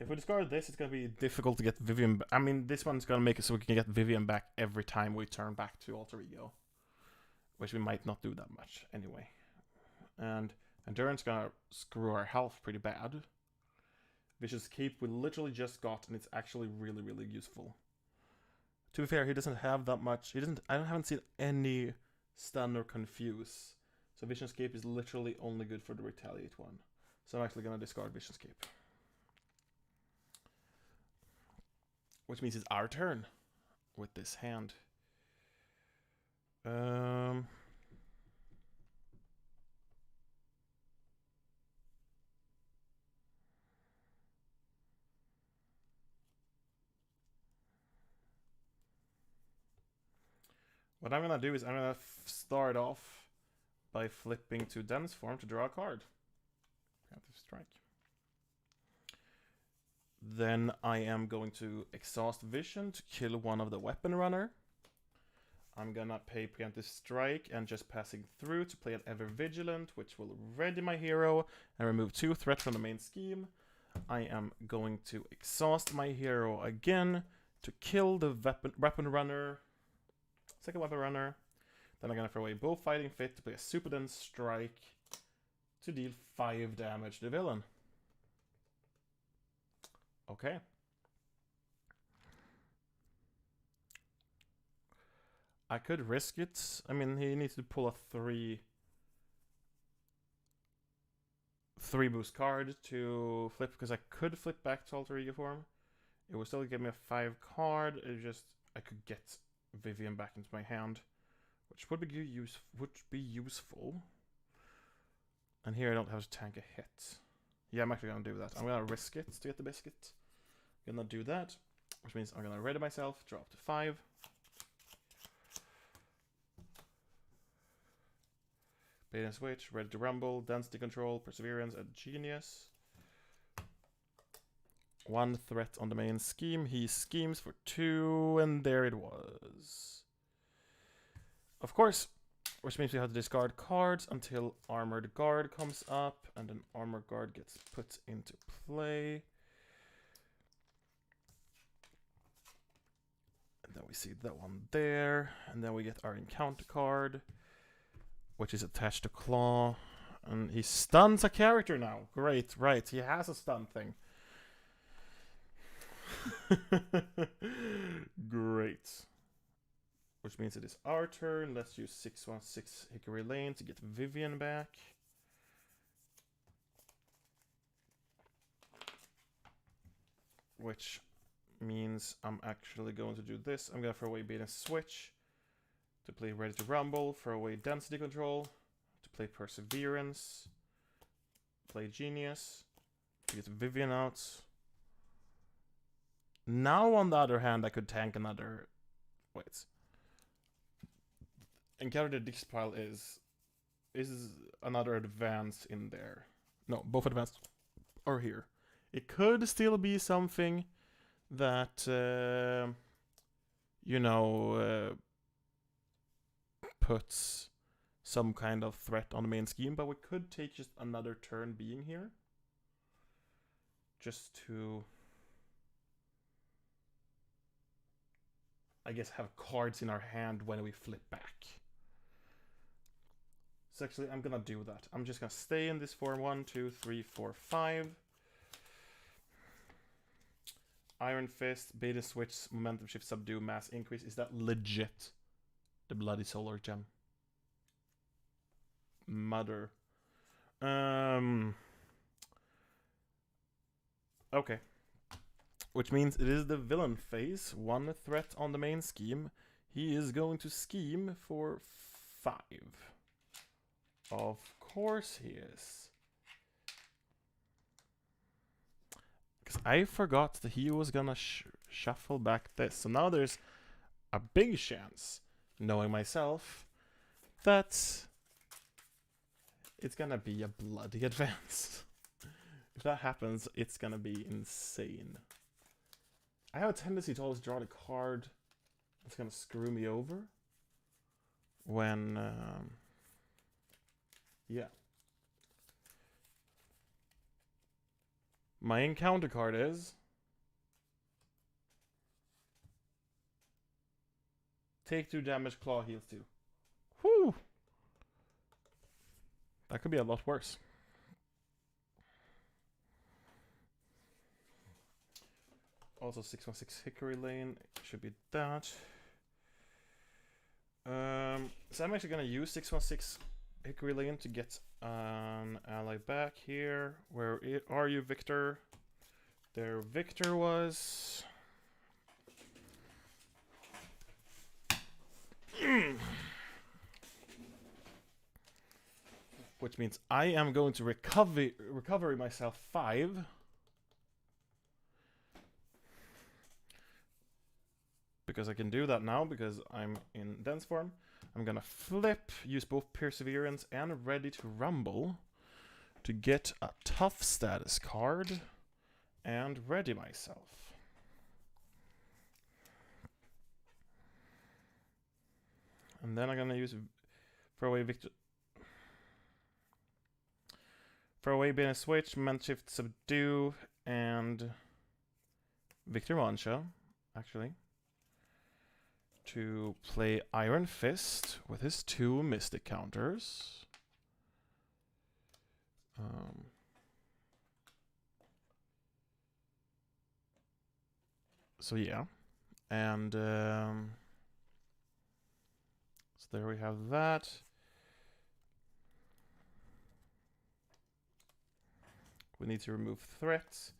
If we discard this, it's going to be difficult to get Vivian. I mean, this one's going to make it so we can get Vivian back every time we turn back to Alter Ego. Which we might not do that much anyway. And Endurance gonna screw our health pretty bad. Vicious Cape we literally just got, and it's actually really, really useful. To be fair, he doesn't have that much. I haven't seen any stun or confuse. So Vicious Cape is literally only good for the Retaliate one. So I'm actually gonna discard Vicious Cape. Which means it's our turn with this hand. What I'm gonna do is I'm gonna start off by flipping to Dense Form to draw a card. Preemptive Strike. Then I am going to Exhaust Vision to kill one of the Weapon Runner. I'm gonna pay Preemptive Strike and Just Passing Through to play an Ever Vigilant, which will ready my hero and remove 2 threats from the main scheme. I am going to exhaust my hero again to kill the weapon runner, second weapon runner. Then I'm gonna throw away both Fighting Fit to play a Super Dense Strike to deal 5 damage to the villain. Okay. I could risk it. I mean, he needs to pull a 3 boost card to flip, because I could flip back to Alter Ego form. It would still give me a 5 card. It just, I could get Vivian back into my hand, which would be useful. And here I don't have to tank a hit. Yeah, I'm actually gonna do that. I'm gonna risk it to get the biscuit. I'm gonna do that, which means I'm gonna ready myself, draw up to 5. Bait and switch, ready to rumble, density control, perseverance, and genius. 1 threat on the main scheme. He schemes for 2, and there it was. Of course, which means we have to discard cards until Armored Guard comes up, and then Armored Guard gets put into play. And then we see that one there, and then we get our encounter card, which is attached to Klaw, and he stuns a character now. Great, right, he has a stun thing. Great. Which means it is our turn. Let's use 616 Hickory Lane to get Vivian back. Which means I'm actually going to do this. I'm going to throw away Bait and Switch to play Ready to Rumble, throw away Density Control to play Perseverance, play Genius to get Vivian out. Now, on the other hand, I could tank another. Wait. Encounter the Dix pile is another advance in there. No, both advanced are here. It could still be something that puts some kind of threat on the main scheme, but we could take just another turn being here, just to, I guess, have cards in our hand when we flip back. So actually, I'm gonna do that. I'm just gonna stay in this form. 1, 2, 3, 4, 5. Iron Fist, Beta Switch, Momentum Shift, Subdue, Mass Increase. Is that legit? The Bloody Solar Gem. Mother. Okay. Which means it is the villain phase. 1 threat on the main scheme. He is going to scheme for 5. Of course he is. Because I forgot that he was gonna shuffle back this. So now there's a big chance, knowing myself, that it's gonna be a bloody advance. If that happens, it's gonna be insane. I have a tendency to always draw the card that's gonna screw me over when, yeah. My encounter card is take 2 damage, Klaw heals 2. Whew! That could be a lot worse. Also 616 Hickory Lane should be that. So I'm actually gonna use 616 Hickory Lane to get an ally back here. Where are you, Victor? There Victor was. Which means I am going to recover myself 5. Because I can do that now, because I'm in dense form. I'm gonna flip, use both Perseverance and Ready to Rumble to get a tough status card and ready myself. And then I'm gonna use throw away Beta Switch, Man Shift, Subdue, and Victor Mancha, actually, to play Iron Fist with his 2 Mystic counters. So yeah, and so there we have that. We need to remove threats,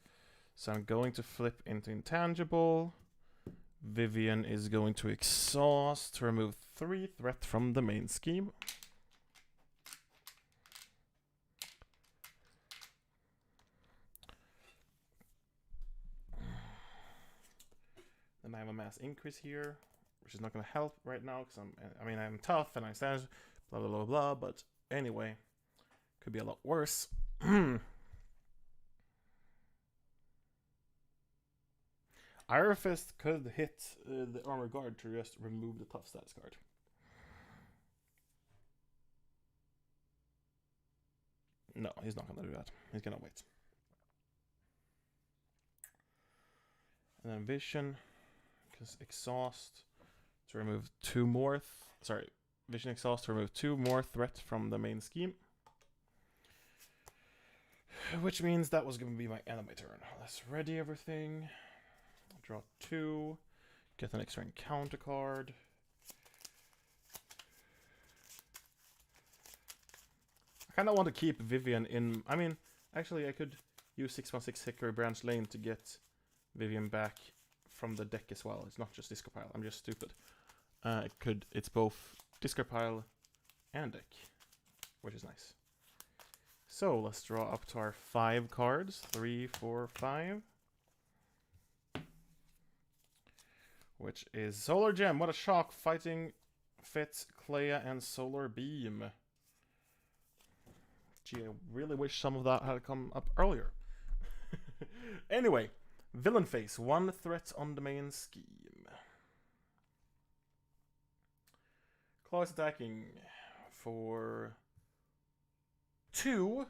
so I'm going to flip into Intangible. Vivian is going to exhaust to remove 3 threat from the main scheme. Then I have a mass increase here, which is not going to help right now because I'm tough and I stand, blah blah blah blah. But anyway, could be a lot worse. Iron Fist could hit the Armor Guard to just remove the tough status card. No, he's not going to do that. He's going to wait. And then Vision, because Exhaust to remove 2 more. Vision Exhaust to remove 2 more threat from the main scheme. Which means that was going to be my end of my turn. Let's ready everything. Draw 2, get an extra encounter card. I kind of want to keep Vivian in. I mean, actually, I could use 616 Hickory Branch Lane to get Vivian back from the deck as well. It's not just discard pile. I'm just stupid. It's both discard pile and deck, which is nice. So let's draw up to our 5 cards. 3, 4, 5. Which is Solar Gem. What a shock. Fighting Fit, Klaw, and Solar Beam. Gee, I really wish some of that had come up earlier. Anyway, villain phase. 1 threat on the main scheme. Klaw is attacking for 2.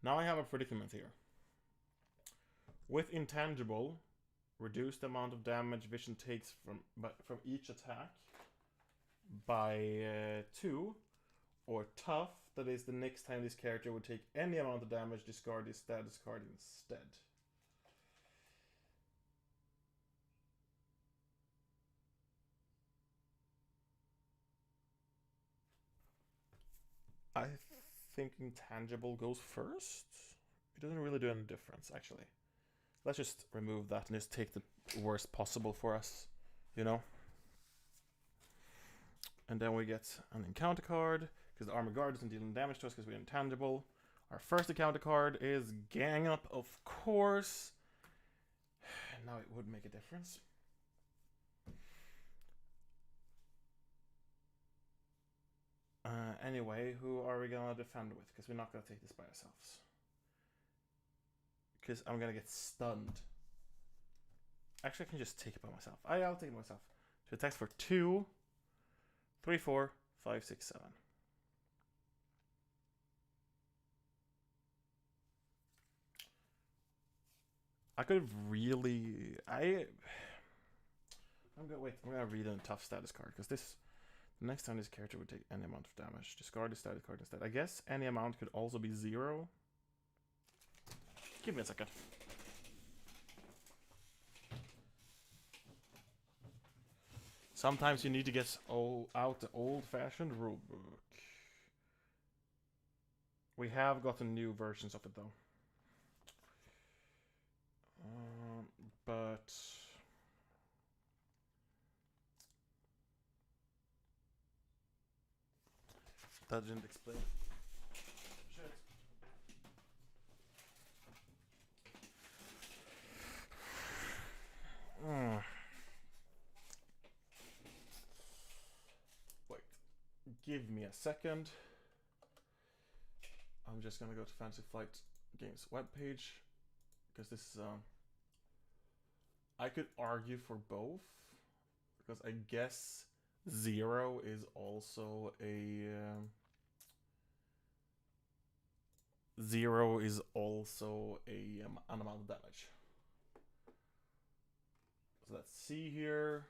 Now I have a predicament here. With Intangible, reduce the amount of damage Vision takes from each attack by 2, or tough, that is the next time this character would take any amount of damage, discard this status card instead. I think Intangible goes first. It doesn't really do any difference, actually. Let's just remove that and just take the worst possible for us, you know? And then we get an encounter card, because the Armor Guard doesn't deal any damage to us because we're intangible. Our first encounter card is Gang Up, of course. Now it would make a difference. Anyway, who are we gonna defend with? Because we're not gonna take this by ourselves. Because I'm gonna get stunned. Actually, I can just take it by myself. I'll take it myself. So attacks for 2, 3, 4, 5, 6, 7. I could have really... I'm gonna read a tough status card, because this... Next time this character would take any amount of damage, discard the status card instead. I guess any amount could also be 0. Give me a second. Sometimes you need to get out the old-fashioned rulebook. We have gotten new versions of it though. But... that didn't explain. Shit. Wait. Give me a second. I'm just gonna go to Fantasy Flight Games webpage, because this is I could argue for both, because I guess 0 is also a 0 is also a an amount of damage. So let's see here.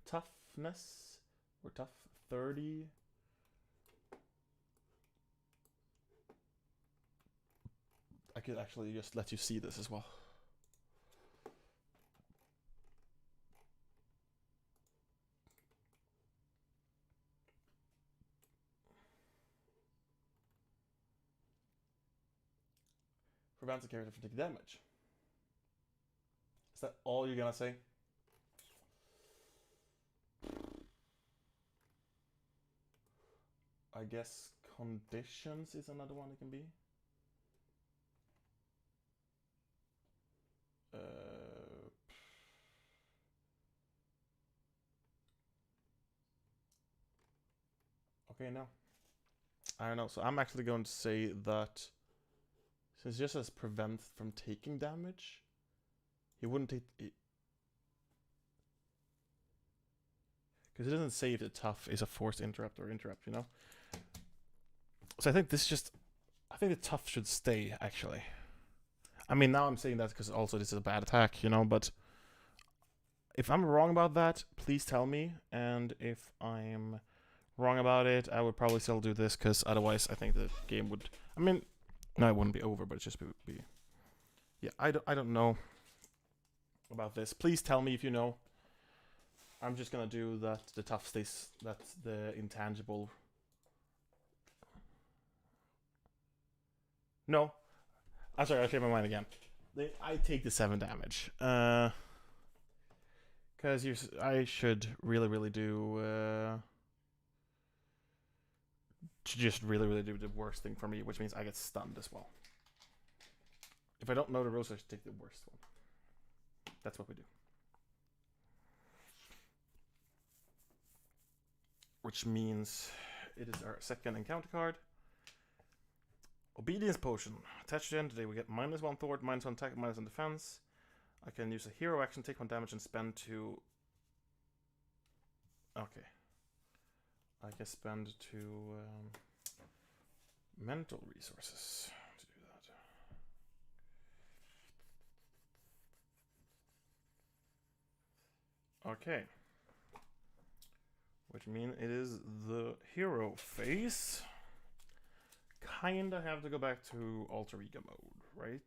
Toughness or tough 30. I could actually just let you see this as well. Prevents a character from taking damage. Is that all you're gonna say? I guess conditions is another one it can be. Okay, no. I don't know. So I'm actually going to say that since it just says prevent from taking damage, he wouldn't take it. Because it doesn't say if the tough is a forced interrupt or interrupt, you know? So I think this just... I think the tough should stay, actually. I mean, now I'm saying that because also this is a bad attack, you know, but... If I'm wrong about that, please tell me. And if I'm wrong about it, I would probably still do this, because otherwise I think the game would... I mean, no, it wouldn't be over, but it just be... Yeah, I don't know about this. Please tell me if you know. I'm just gonna do that the tough stays, that's the intangible. No. I'm sorry, I changed my mind again. I take the 7 damage. Because I should really do... just really do the worst thing for me, which means I get stunned as well. If I don't know the rules, I should take the worst one. That's what we do. Which means it is our second encounter card. Obedience Potion. Attached to the end today, we get -1 thwart, -1 attack, -1 defense. I can use a hero action, take 1 damage, and spend 2. Okay. I can spend 2 mental resources to do that. Okay. Which means it is the hero phase. Kinda have to go back to alter ego mode, right?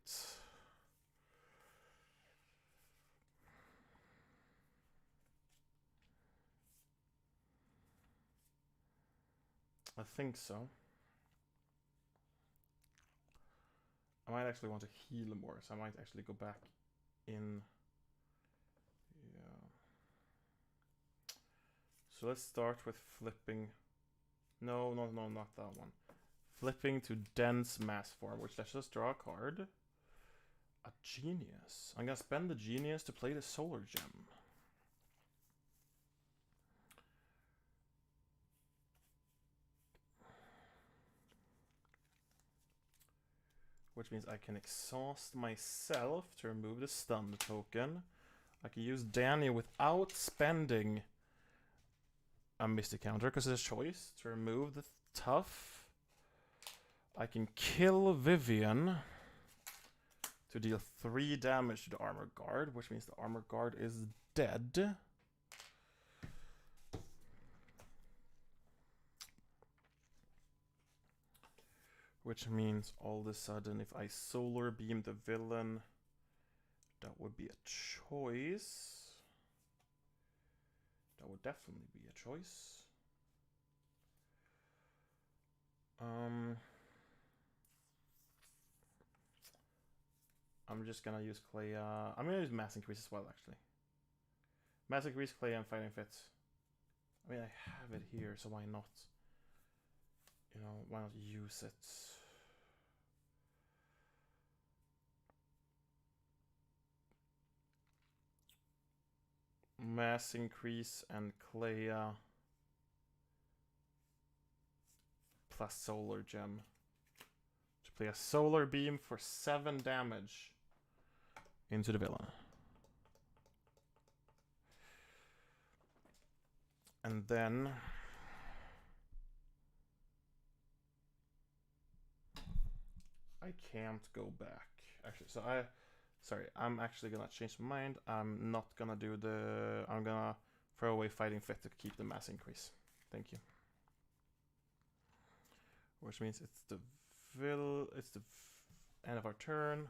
I think so. I might actually want to heal more, so I might actually go back in. Yeah. So let's start with flipping. No, not that one. Flipping to dense mass form, which let's just draw a card. A genius. I'm gonna spend the genius to play the solar gem. Which means I can exhaust myself to remove the stun token. I can use Danny without spending a Mystic Counter, because it's a choice to remove the tough. I can kill Vivian to deal 3 damage to the armor guard, which means the armor guard is dead. Which means all of a sudden, if I solar beam the villain, that would be a choice. That would definitely be a choice. I'm just gonna use Clay. I'm gonna use Mass Increase as well, actually. Mass Increase, Clay, and Fighting Fit. I mean, I have it here, so why not? You know, why not use it? Mass Increase and Klea plus Solar Gem. To play a Solar Beam for 7 damage into the villain. And then I can't go back. Actually, so I'm actually gonna change my mind. I'm not gonna do the. I'm gonna throw away Fighting Fit to keep the mass increase. Thank you. Which means it's the end of our turn.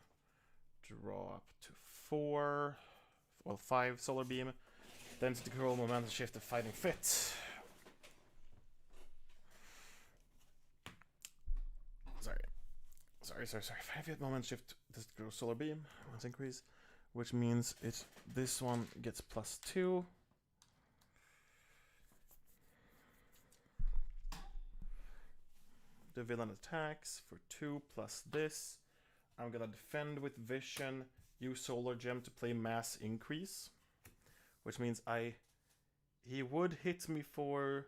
Draw up to 4. Well, 5 Solar Beam. Then to control momentum shift to Fighting Fit. Sorry. Fighting Fit moment shift does grow Solar Beam. Once increase. Which means this one gets +2. The villain attacks for 2 plus this. I'm gonna defend with Vision, use Solar Gem to play Mass Increase. Which means he would hit me for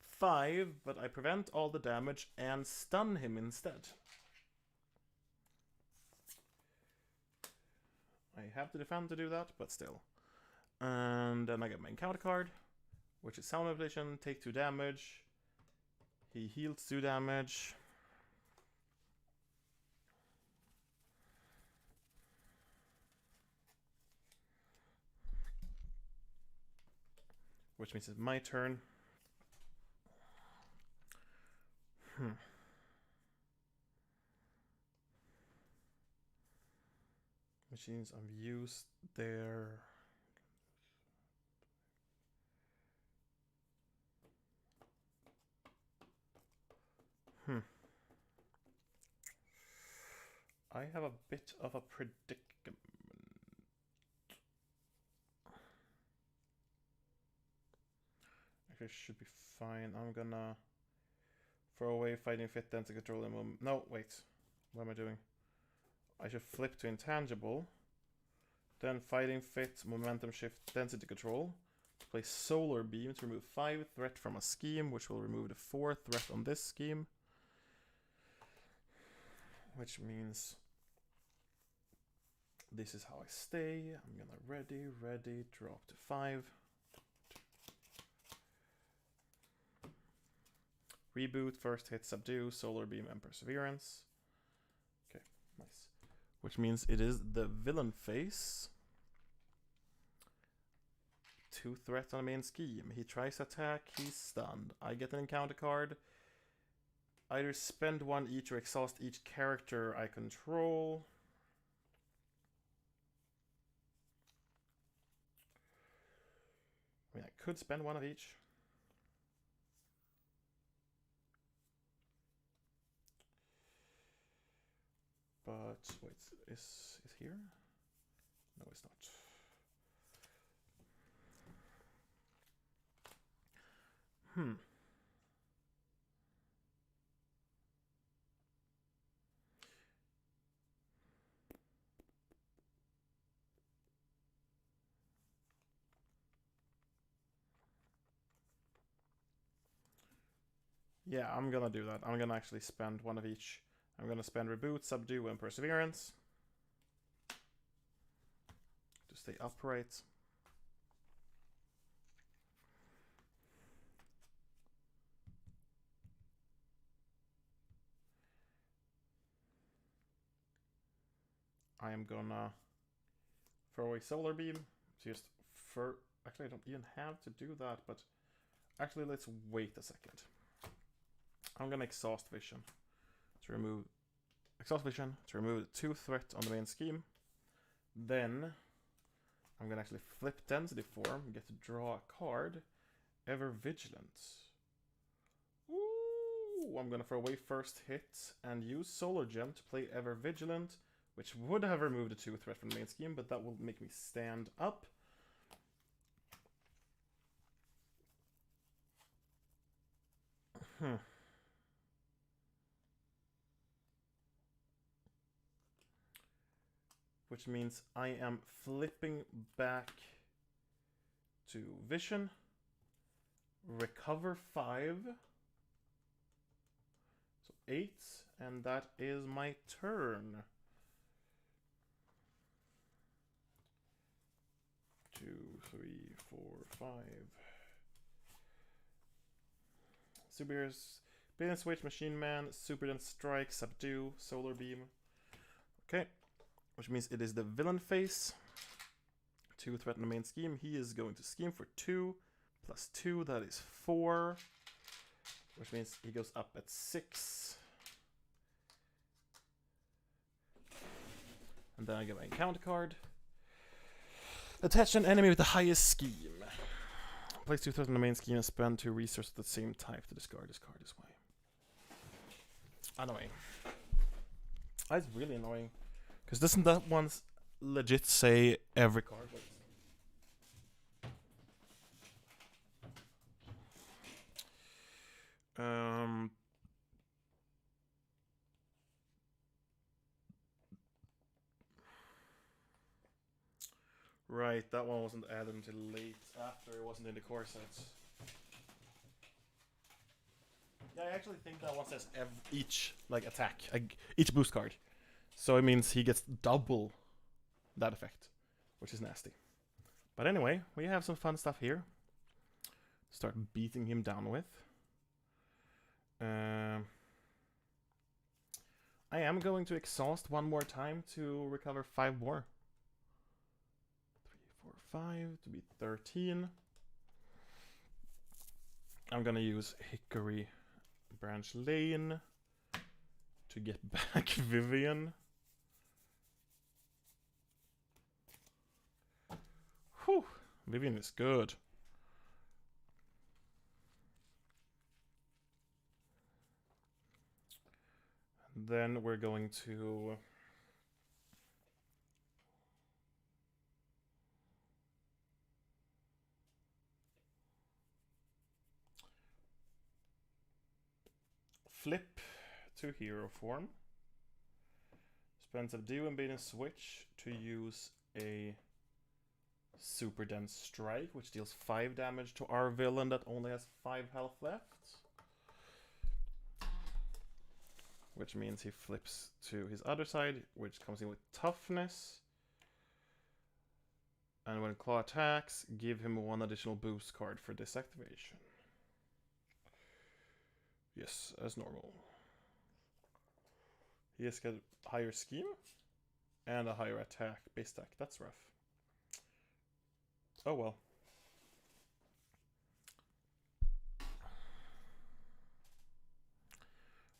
5, but I prevent all the damage and stun him instead. I have to defend to do that, but still. And then I get my encounter card, which is Sound Manipulation, take 2 damage. He heals 2 damage. Which means it's my turn. Which means I've used their... I have a bit of a predicament. Actually, should be fine. I'm gonna throw away Fighting Fit, then to control him. No, wait. What am I doing? I should flip to Intangible. Then Fighting Fit, Momentum Shift, Density Control. Play Solar Beam to remove 5 threat from a scheme, which will remove the 4 threat on this scheme. Which means this is how I stay. I'm gonna ready, drop to 5. Reboot, first hit, subdue, Solar Beam, and Perseverance. Okay, nice. Which means it is the villain phase. 2 threats on the main scheme. He tries to attack, he's stunned. I get an encounter card. Either spend 1 each or exhaust each character I control. I mean, I could spend 1 of each. But wait, is here? No, it's not. Yeah, I'm gonna do that. I'm gonna actually spend 1 of each. I'm gonna spend Reboot, Subdue, and Perseverance to stay upright. I am gonna throw away Solar Beam. Just for actually, I don't even have to do that, but actually, let's wait a second. I'm gonna Exhaust Vision to remove the 2 threat on the main scheme. Then I'm gonna actually flip Density Form, get to draw a card. Ever Vigilant. Ooh, I'm gonna throw away first hit and use Solar Gem to play Ever Vigilant, which would have removed the 2 threat from the main scheme, but that will make me stand up. Which means I am flipping back to Vision, recover 5, so 8, and that is my turn. 2, 3, 4, 5. Superheroes, Bin Switch, Machine Man, Super Dance Strike, Subdue, Solar Beam. Okay. Which means it is the villain phase. 2 threat in the main scheme. He is going to scheme for 2 plus 2, that is 4. Which means he goes up at 6. And then I get my encounter card. Attach an enemy with the highest scheme. Place 2 threat in the main scheme and spend 2 resources of the same type to discard this card this way. Annoying. That's really annoying. Because doesn't that one legit say every card? Right, that one wasn't added until late after it wasn't in the core sets. Yeah, I actually think that one says each attack, each boost card. So it means he gets double that effect, which is nasty. But anyway, we have some fun stuff here. Start beating him down with. I am going to exhaust 1 more time to recover 5 more. 3, 4, 5 to be 13. I'm gonna use Hickory Branch Lane to get back Vivian. Whew, Vivian is good. And then we're going to flip to hero form. Spend Subdue and Bait and Switch to use a Super Dense Strike, which deals 5 damage to our villain that only has 5 health left. Which means he flips to his other side, which comes in with Toughness. And when Klaw attacks, give him 1 additional boost card for this activation. Yes, as normal. He has got a higher scheme and a higher attack, base attack. That's rough. Oh well.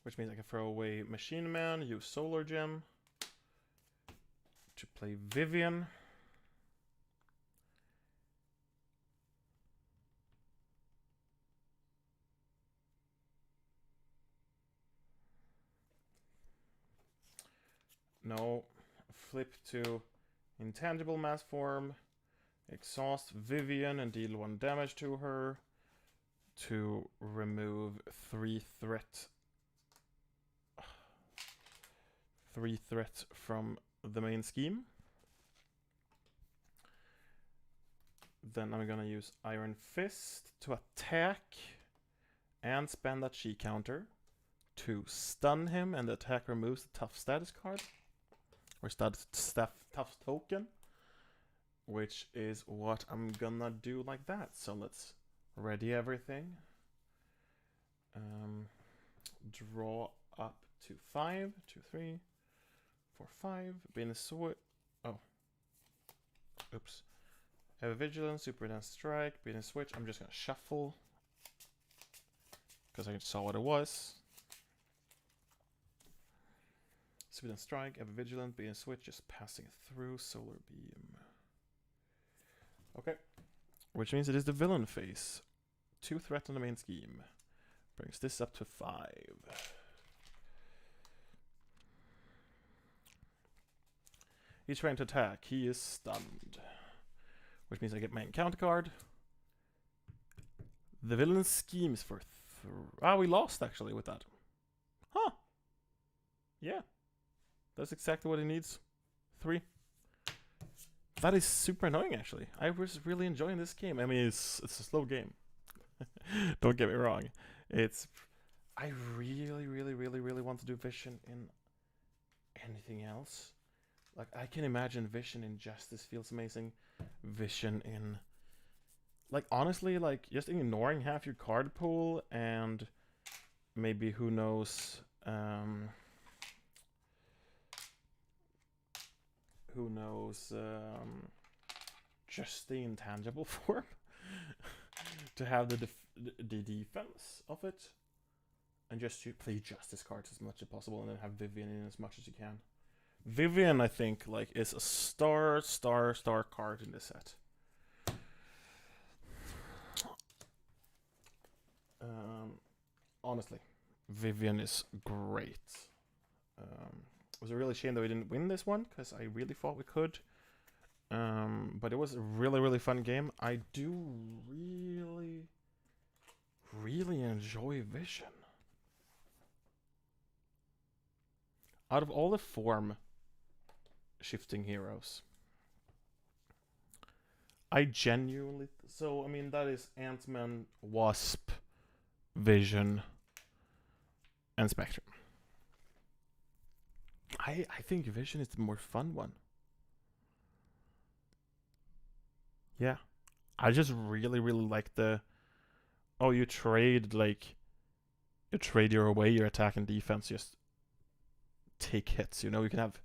which means I can throw away Machine Man, use Solar Gem to play Vivian. No, flip to Intangible Mass Form, exhaust Vivian and deal 1 damage to her to remove 3 threat from the main scheme. Then I'm gonna use Iron Fist to attack and spend that Chi counter to stun him, and the attack removes the tough status card. Or tough token, which is what I'm gonna do like that. So let's ready everything. Draw up to 5, 2, 3, 4, 5. Been a sword. Oh, oops. Have a vigilance, super dance strike, being a switch. I'm just gonna shuffle because I saw what it was. Super dance strike, have a vigilant, being a switch, just passing through solar beam. Okay, which means it is the villain phase. 2 threat on the main scheme. Brings this up to 5. He's trying to attack. He is stunned. Which means I get my encounter card. The villain schemes for... we lost actually with that. Huh. Yeah. That's exactly what he needs. 3. That is super annoying actually. I was really enjoying this game. I mean, it's a slow game. Don't get me wrong. I really want to do Vision in anything else. Like, I can imagine Vision in Justice feels amazing. Vision in... Like, honestly, like, just ignoring half your card pool and maybe, who knows... just the intangible form to have the defense of it, and just to play Justice cards as much as possible, and then have Vivian in as much as you can. Vivian, I think, like, is a star card in this set. Honestly, Vivian is great. It was a really shame that we didn't win this one, because I really thought we could. But it was a really fun game. I do really enjoy Vision. Out of all the form shifting heroes, I genuinely... So, I mean, that is Ant-Man, Wasp, Vision, and Spectrum. I think Vision is the more fun one. Yeah. I just really like the... Oh, you trade, like... You trade your away, your attack and defense, just take hits. You know, you can have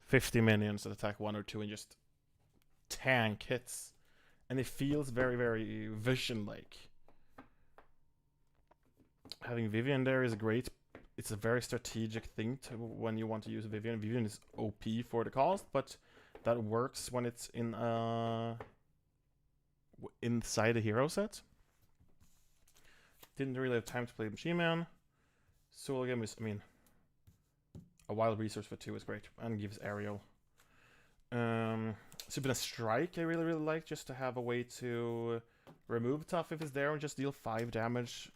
50 minions that attack 1 or 2 and just tank hits. And it feels very Vision-like. Having Vivian there is great. It's a very strategic thing to when you want to use Vivian. Vivian is OP for the cost, but that works when it's in inside a hero set. Didn't really have time to play Machine Man. Soul Game is, I mean, a wild resource for 2 is great and gives aerial. Super Strike I really like, just to have a way to remove Tough if it's there and just deal 5 damage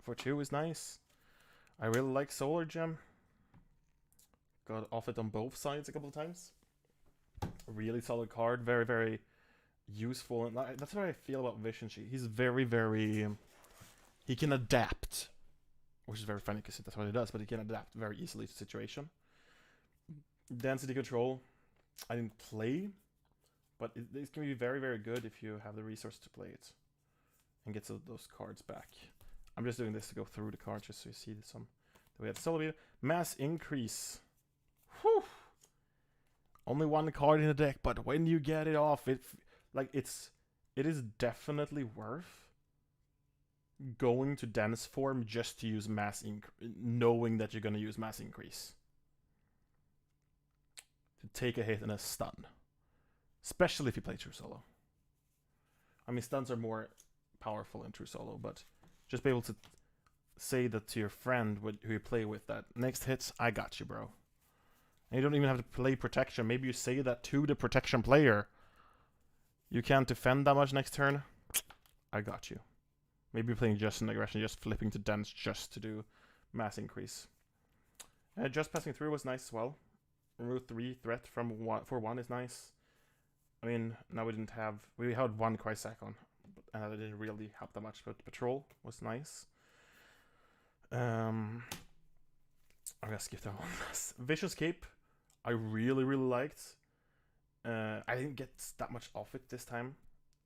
for 2 is nice. I really like Solar Gem. Got off it on both sides a couple of times. Really solid card, very useful, and that's what I feel about Vision. He's very he can adapt, which is very funny because that's what he does, but he can adapt very easily to situation. Density Control, I didn't play, but it can be very good if you have the resource to play it and get those cards back. I'm just doing this to go through the cards just so you see some. We had Solar Beam, Mass Increase. Whew. Only 1 card in the deck, but when you get it off, it is definitely worth going to dense form just to use knowing that you're going to use mass increase. To take a hit and a stun. Especially if you play true solo. I mean, stuns are more powerful in true solo, but just be able to say that to your friend who you play with, that next hits, I got you, bro. And you don't even have to play protection. Maybe you say that to the protection player. You can't defend that much next turn. I got you. Maybe you're playing just an aggression, just flipping to dense just to do mass increase. Just passing through was nice as well. Remove 3 threat from 1 is nice. I mean, now we had 1 Chrysacon, and that didn't really help that much, but Patrol was nice. I'm gonna skip that one. Vicious Cape, I really, really liked. I didn't get that much off it this time.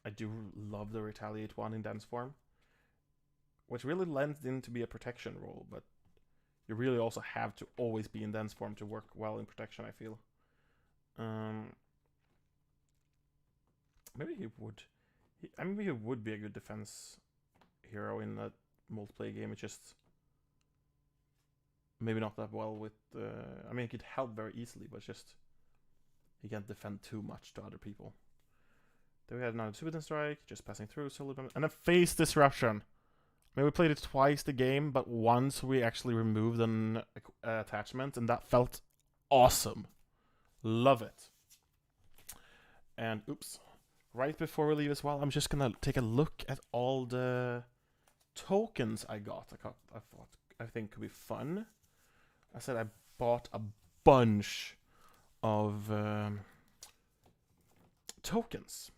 I do love the Retaliate one in dense form, which really lends in to be a protection role, but you really also have to always be in dense form to work well in protection, I feel. Maybe he would. I mean, he would be a good defense hero in that multiplayer game. It's just maybe not that well with. I mean, he could help very easily, but just he can't defend too much to other people. Then we had another Subitan Strike, just passing through, solo damage, and a Phase Disruption. I mean, we played it twice the game, but once we actually removed an attachment, and that felt awesome. Love it. And oops. Right before we leave as well, I'm just gonna take a look at all the tokens I got. I think could be fun. I said I bought a bunch of tokens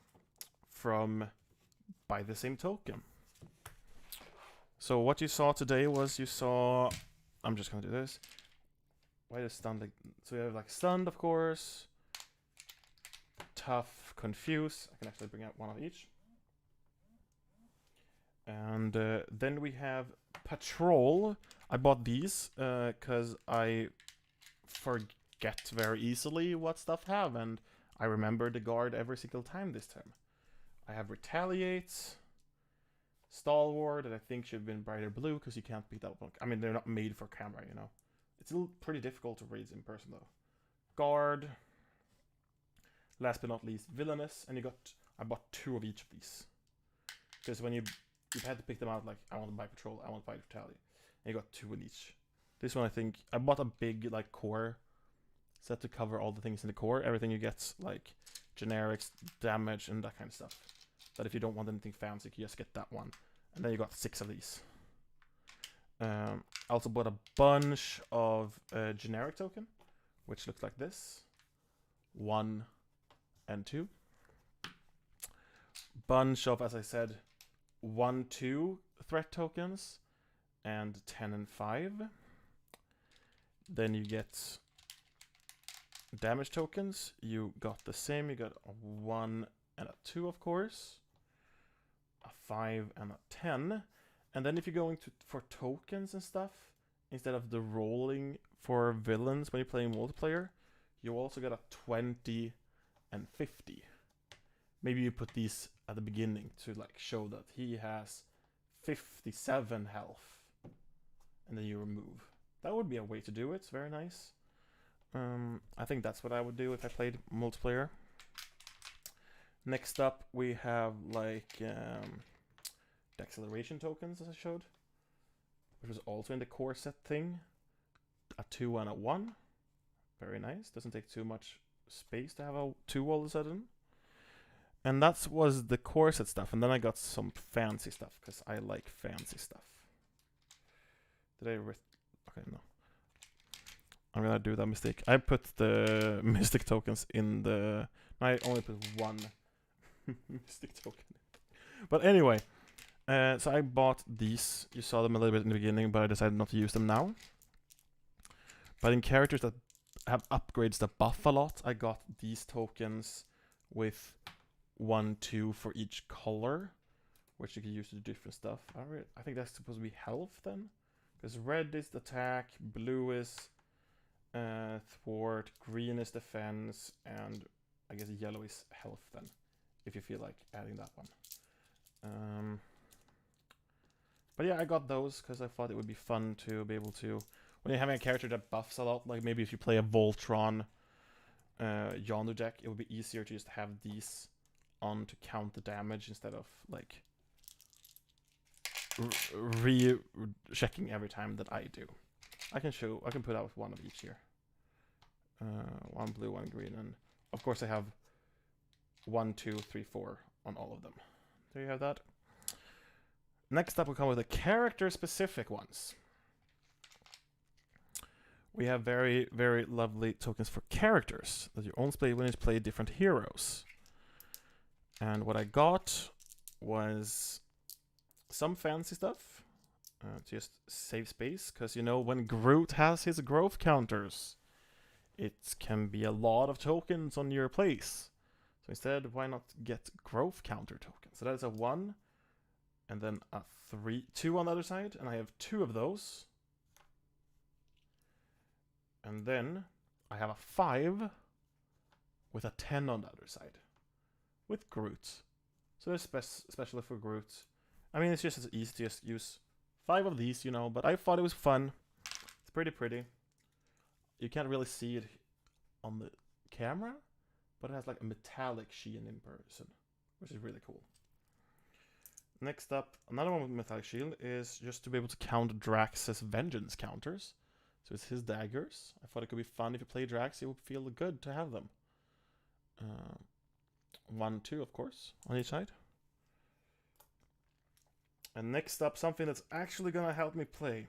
from Buy the Same Token. So what you saw today was I'm just gonna do this. Why is stunned? So we have like stunned, of course. Tough, confuse. I can actually bring out one of each. And then we have Patrol. I bought these because I forget very easily what stuff have, and I remember the guard every single time this time. I have Retaliate, Stalwart, that I think should have been brighter blue because you can't beat that one. I mean, they're not made for camera, you know. It's still pretty difficult to read in person though. Guard. Last but not least, Villainous, and I bought 2 of each of these. Because when you had to pick them out, like, I want to buy Patrol, I want to buy Retaliate. And you got 2 in each. This one, I think, I bought a big, like, core set to cover all the things in the core. Everything you get, like, generics, damage, and that kind of stuff. But if you don't want anything fancy, you can just get that one. And then you got 6 of these. I also bought a bunch of generic token, which looks like this. 1 and 2. Bunch of, as I said, 1, 2 threat tokens, and 10 and 5. Then you get damage tokens. You got the same. You got a 1 and a 2, of course. A 5 and a 10. And then if you're going for tokens and stuff, instead of the rolling for villains when you're playing multiplayer, you also get a 20 and 50. Maybe you put these at the beginning to like show that he has 57 health, and then you remove. That would be a way to do it. It's very nice. I think that's what I would do if I played multiplayer. Next up, we have like the acceleration tokens, as I showed, which was also in the core set thing. A 2 and a 1. Very nice. Doesn't take too much space to have a 2 all of a sudden. And that was the core set stuff. And then I got some fancy stuff, because I like fancy stuff. Did I okay, no. I'm gonna do that mistake. I put the mystic tokens in the... I only put 1 mystic token. But anyway, so I bought these. You saw them a little bit in the beginning, but I decided not to use them now. But in characters that have upgrades that buff a lot, I got these tokens with 1, 2 for each color, which you can use to do different stuff. I think that's supposed to be health then, because red is attack, blue is thwart, green is defense, and I guess yellow is health then, if you feel like adding that one. But yeah, I got those because I thought it would be fun to be able to, when you're having a character that buffs a lot, like maybe if you play a Voltron Yondu deck, it would be easier to just have these on to count the damage instead of like re-checking every time that I do. I can put out one of each here. One blue, one green, and of course I have 1, 2, 3, 4 on all of them. There you have that. Next up, we'll come with the character-specific ones. We have very, very lovely tokens for characters that you only play when you play different heroes. And what I got was some fancy stuff to just save space, because you know when Groot has his growth counters, it can be a lot of tokens on your place. So instead, why not get growth counter tokens? So that is a 1, and then a 2 on the other side, and I have 2 of those. And then I have a 5 with a 10 on the other side, with Groot. So there's especially for Groot. I mean, it's just as easy to just use 5 of these, you know, but I thought it was fun. It's pretty pretty. You can't really see it on the camera, but it has like a metallic sheen in person, which is really cool. Next up, another one with metallic shield is just to be able to count Drax's vengeance counters. So it's his daggers. I thought it could be fun if you play Drax, it would feel good to have them. 1, 2, of course, on each side. And next up, something that's actually gonna help me play.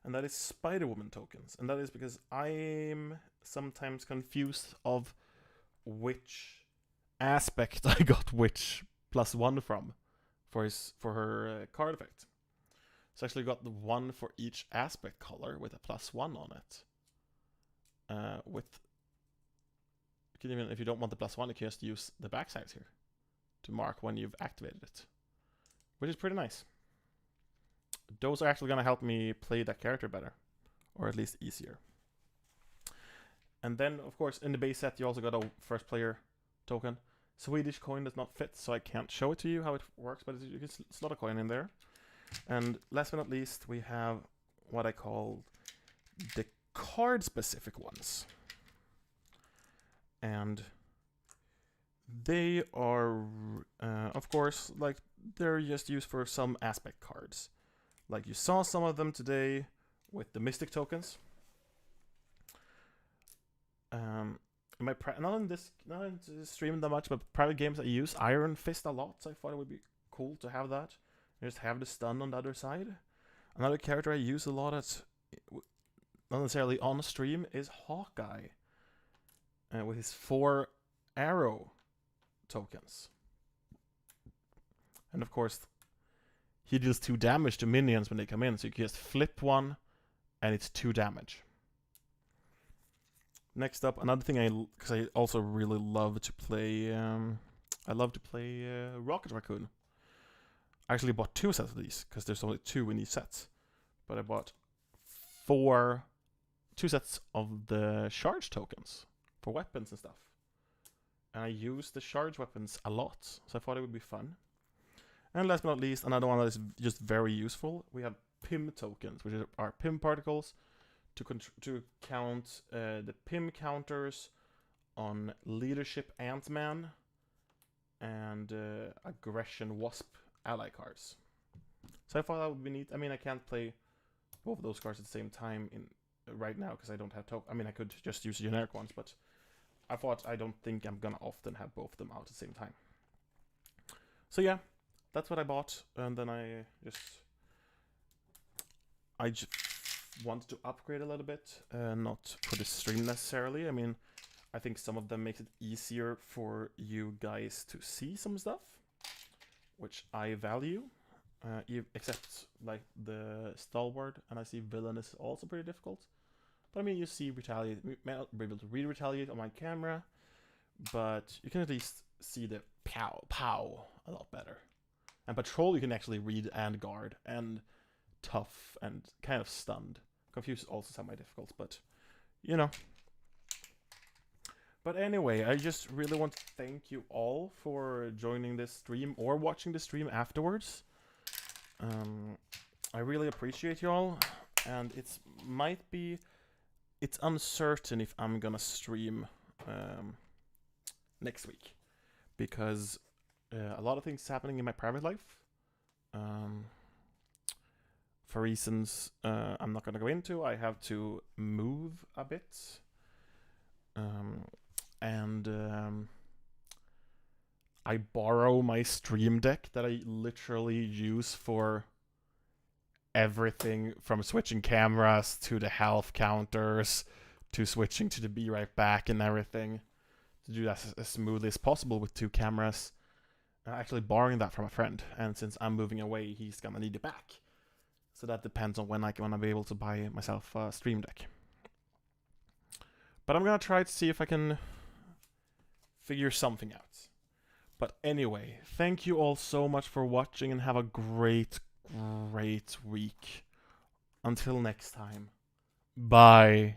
And that is Spider-Woman tokens. And that is because I'm sometimes confused of which aspect I got which +1 from for her card effect. So I actually got the 1 for each aspect color with a +1 on it. You can even, if you don't want the +1, you can just use the backsides here to mark when you've activated it, which is pretty nice. Those are actually going to help me play that character better, or at least easier. And then, of course, in the base set, you also got a first player token. Swedish coin does not fit, so I can't show it to you how it works, but you can slot a coin in there. And last but not least, we have what I call the card-specific ones. And they are, of course, like, they're just used for some aspect cards. Like you saw some of them today with the Mystic tokens. Not in this stream that much, but private games I use Iron Fist a lot, so I thought it would be cool to have that. Just have the stun on the other side. Another character I use a lot at, not necessarily on stream, is Hawkeye, with his 4 arrow tokens. And of course, he deals 2 damage to minions when they come in, so you can just flip 1, and it's 2 damage. Next up, another thing because I also really love to play, Rocket Raccoon. I actually bought 2 sets of these, because there's only 2 in each set. But I bought 2 sets of the charge tokens for weapons and stuff. And I use the charge weapons a lot, so I thought it would be fun. And last but not least, another one that is just very useful. We have Pim tokens, which are Pim particles to count the Pim counters on Leadership Ant-Man and Aggression Wasp ally cards. So I thought that would be neat. I mean, I can't play both of those cards at the same time right now because I don't have I mean, I could just use generic ones, but I thought I don't think I'm gonna often have both of them out at the same time. So yeah. That's what I bought, and then I just wanted to upgrade a little bit, not for the stream necessarily. I mean, I think some of them makes it easier for you guys to see some stuff, which I value, except like the Stalwart, and I see Villain is also pretty difficult. But I mean, you see Retaliate, you may not be able to read Retaliate on my camera, but you can at least see the pow a lot better. And Patrol you can actually read and guard, and Tough, and kind of Stunned. Confused also some of my difficulties, but, you know. But anyway, I just really want to thank you all for joining this stream, or watching the stream afterwards. I really appreciate y'all, and it's uncertain if I'm gonna stream next week, because a lot of things happening in my private life, for reasons I'm not gonna go into. I have to move a bit, and I borrow my stream deck that I literally use for everything from switching cameras to the health counters to switching to the be right back and everything, to do that as smoothly as possible with 2 cameras. I'm actually borrowing that from a friend, and since I'm moving away, he's gonna need it back. So that depends on when I'll be able to buy myself a stream deck. But I'm gonna try to see if I can figure something out. But anyway, thank you all so much for watching, and have a great week. Until next time. Bye.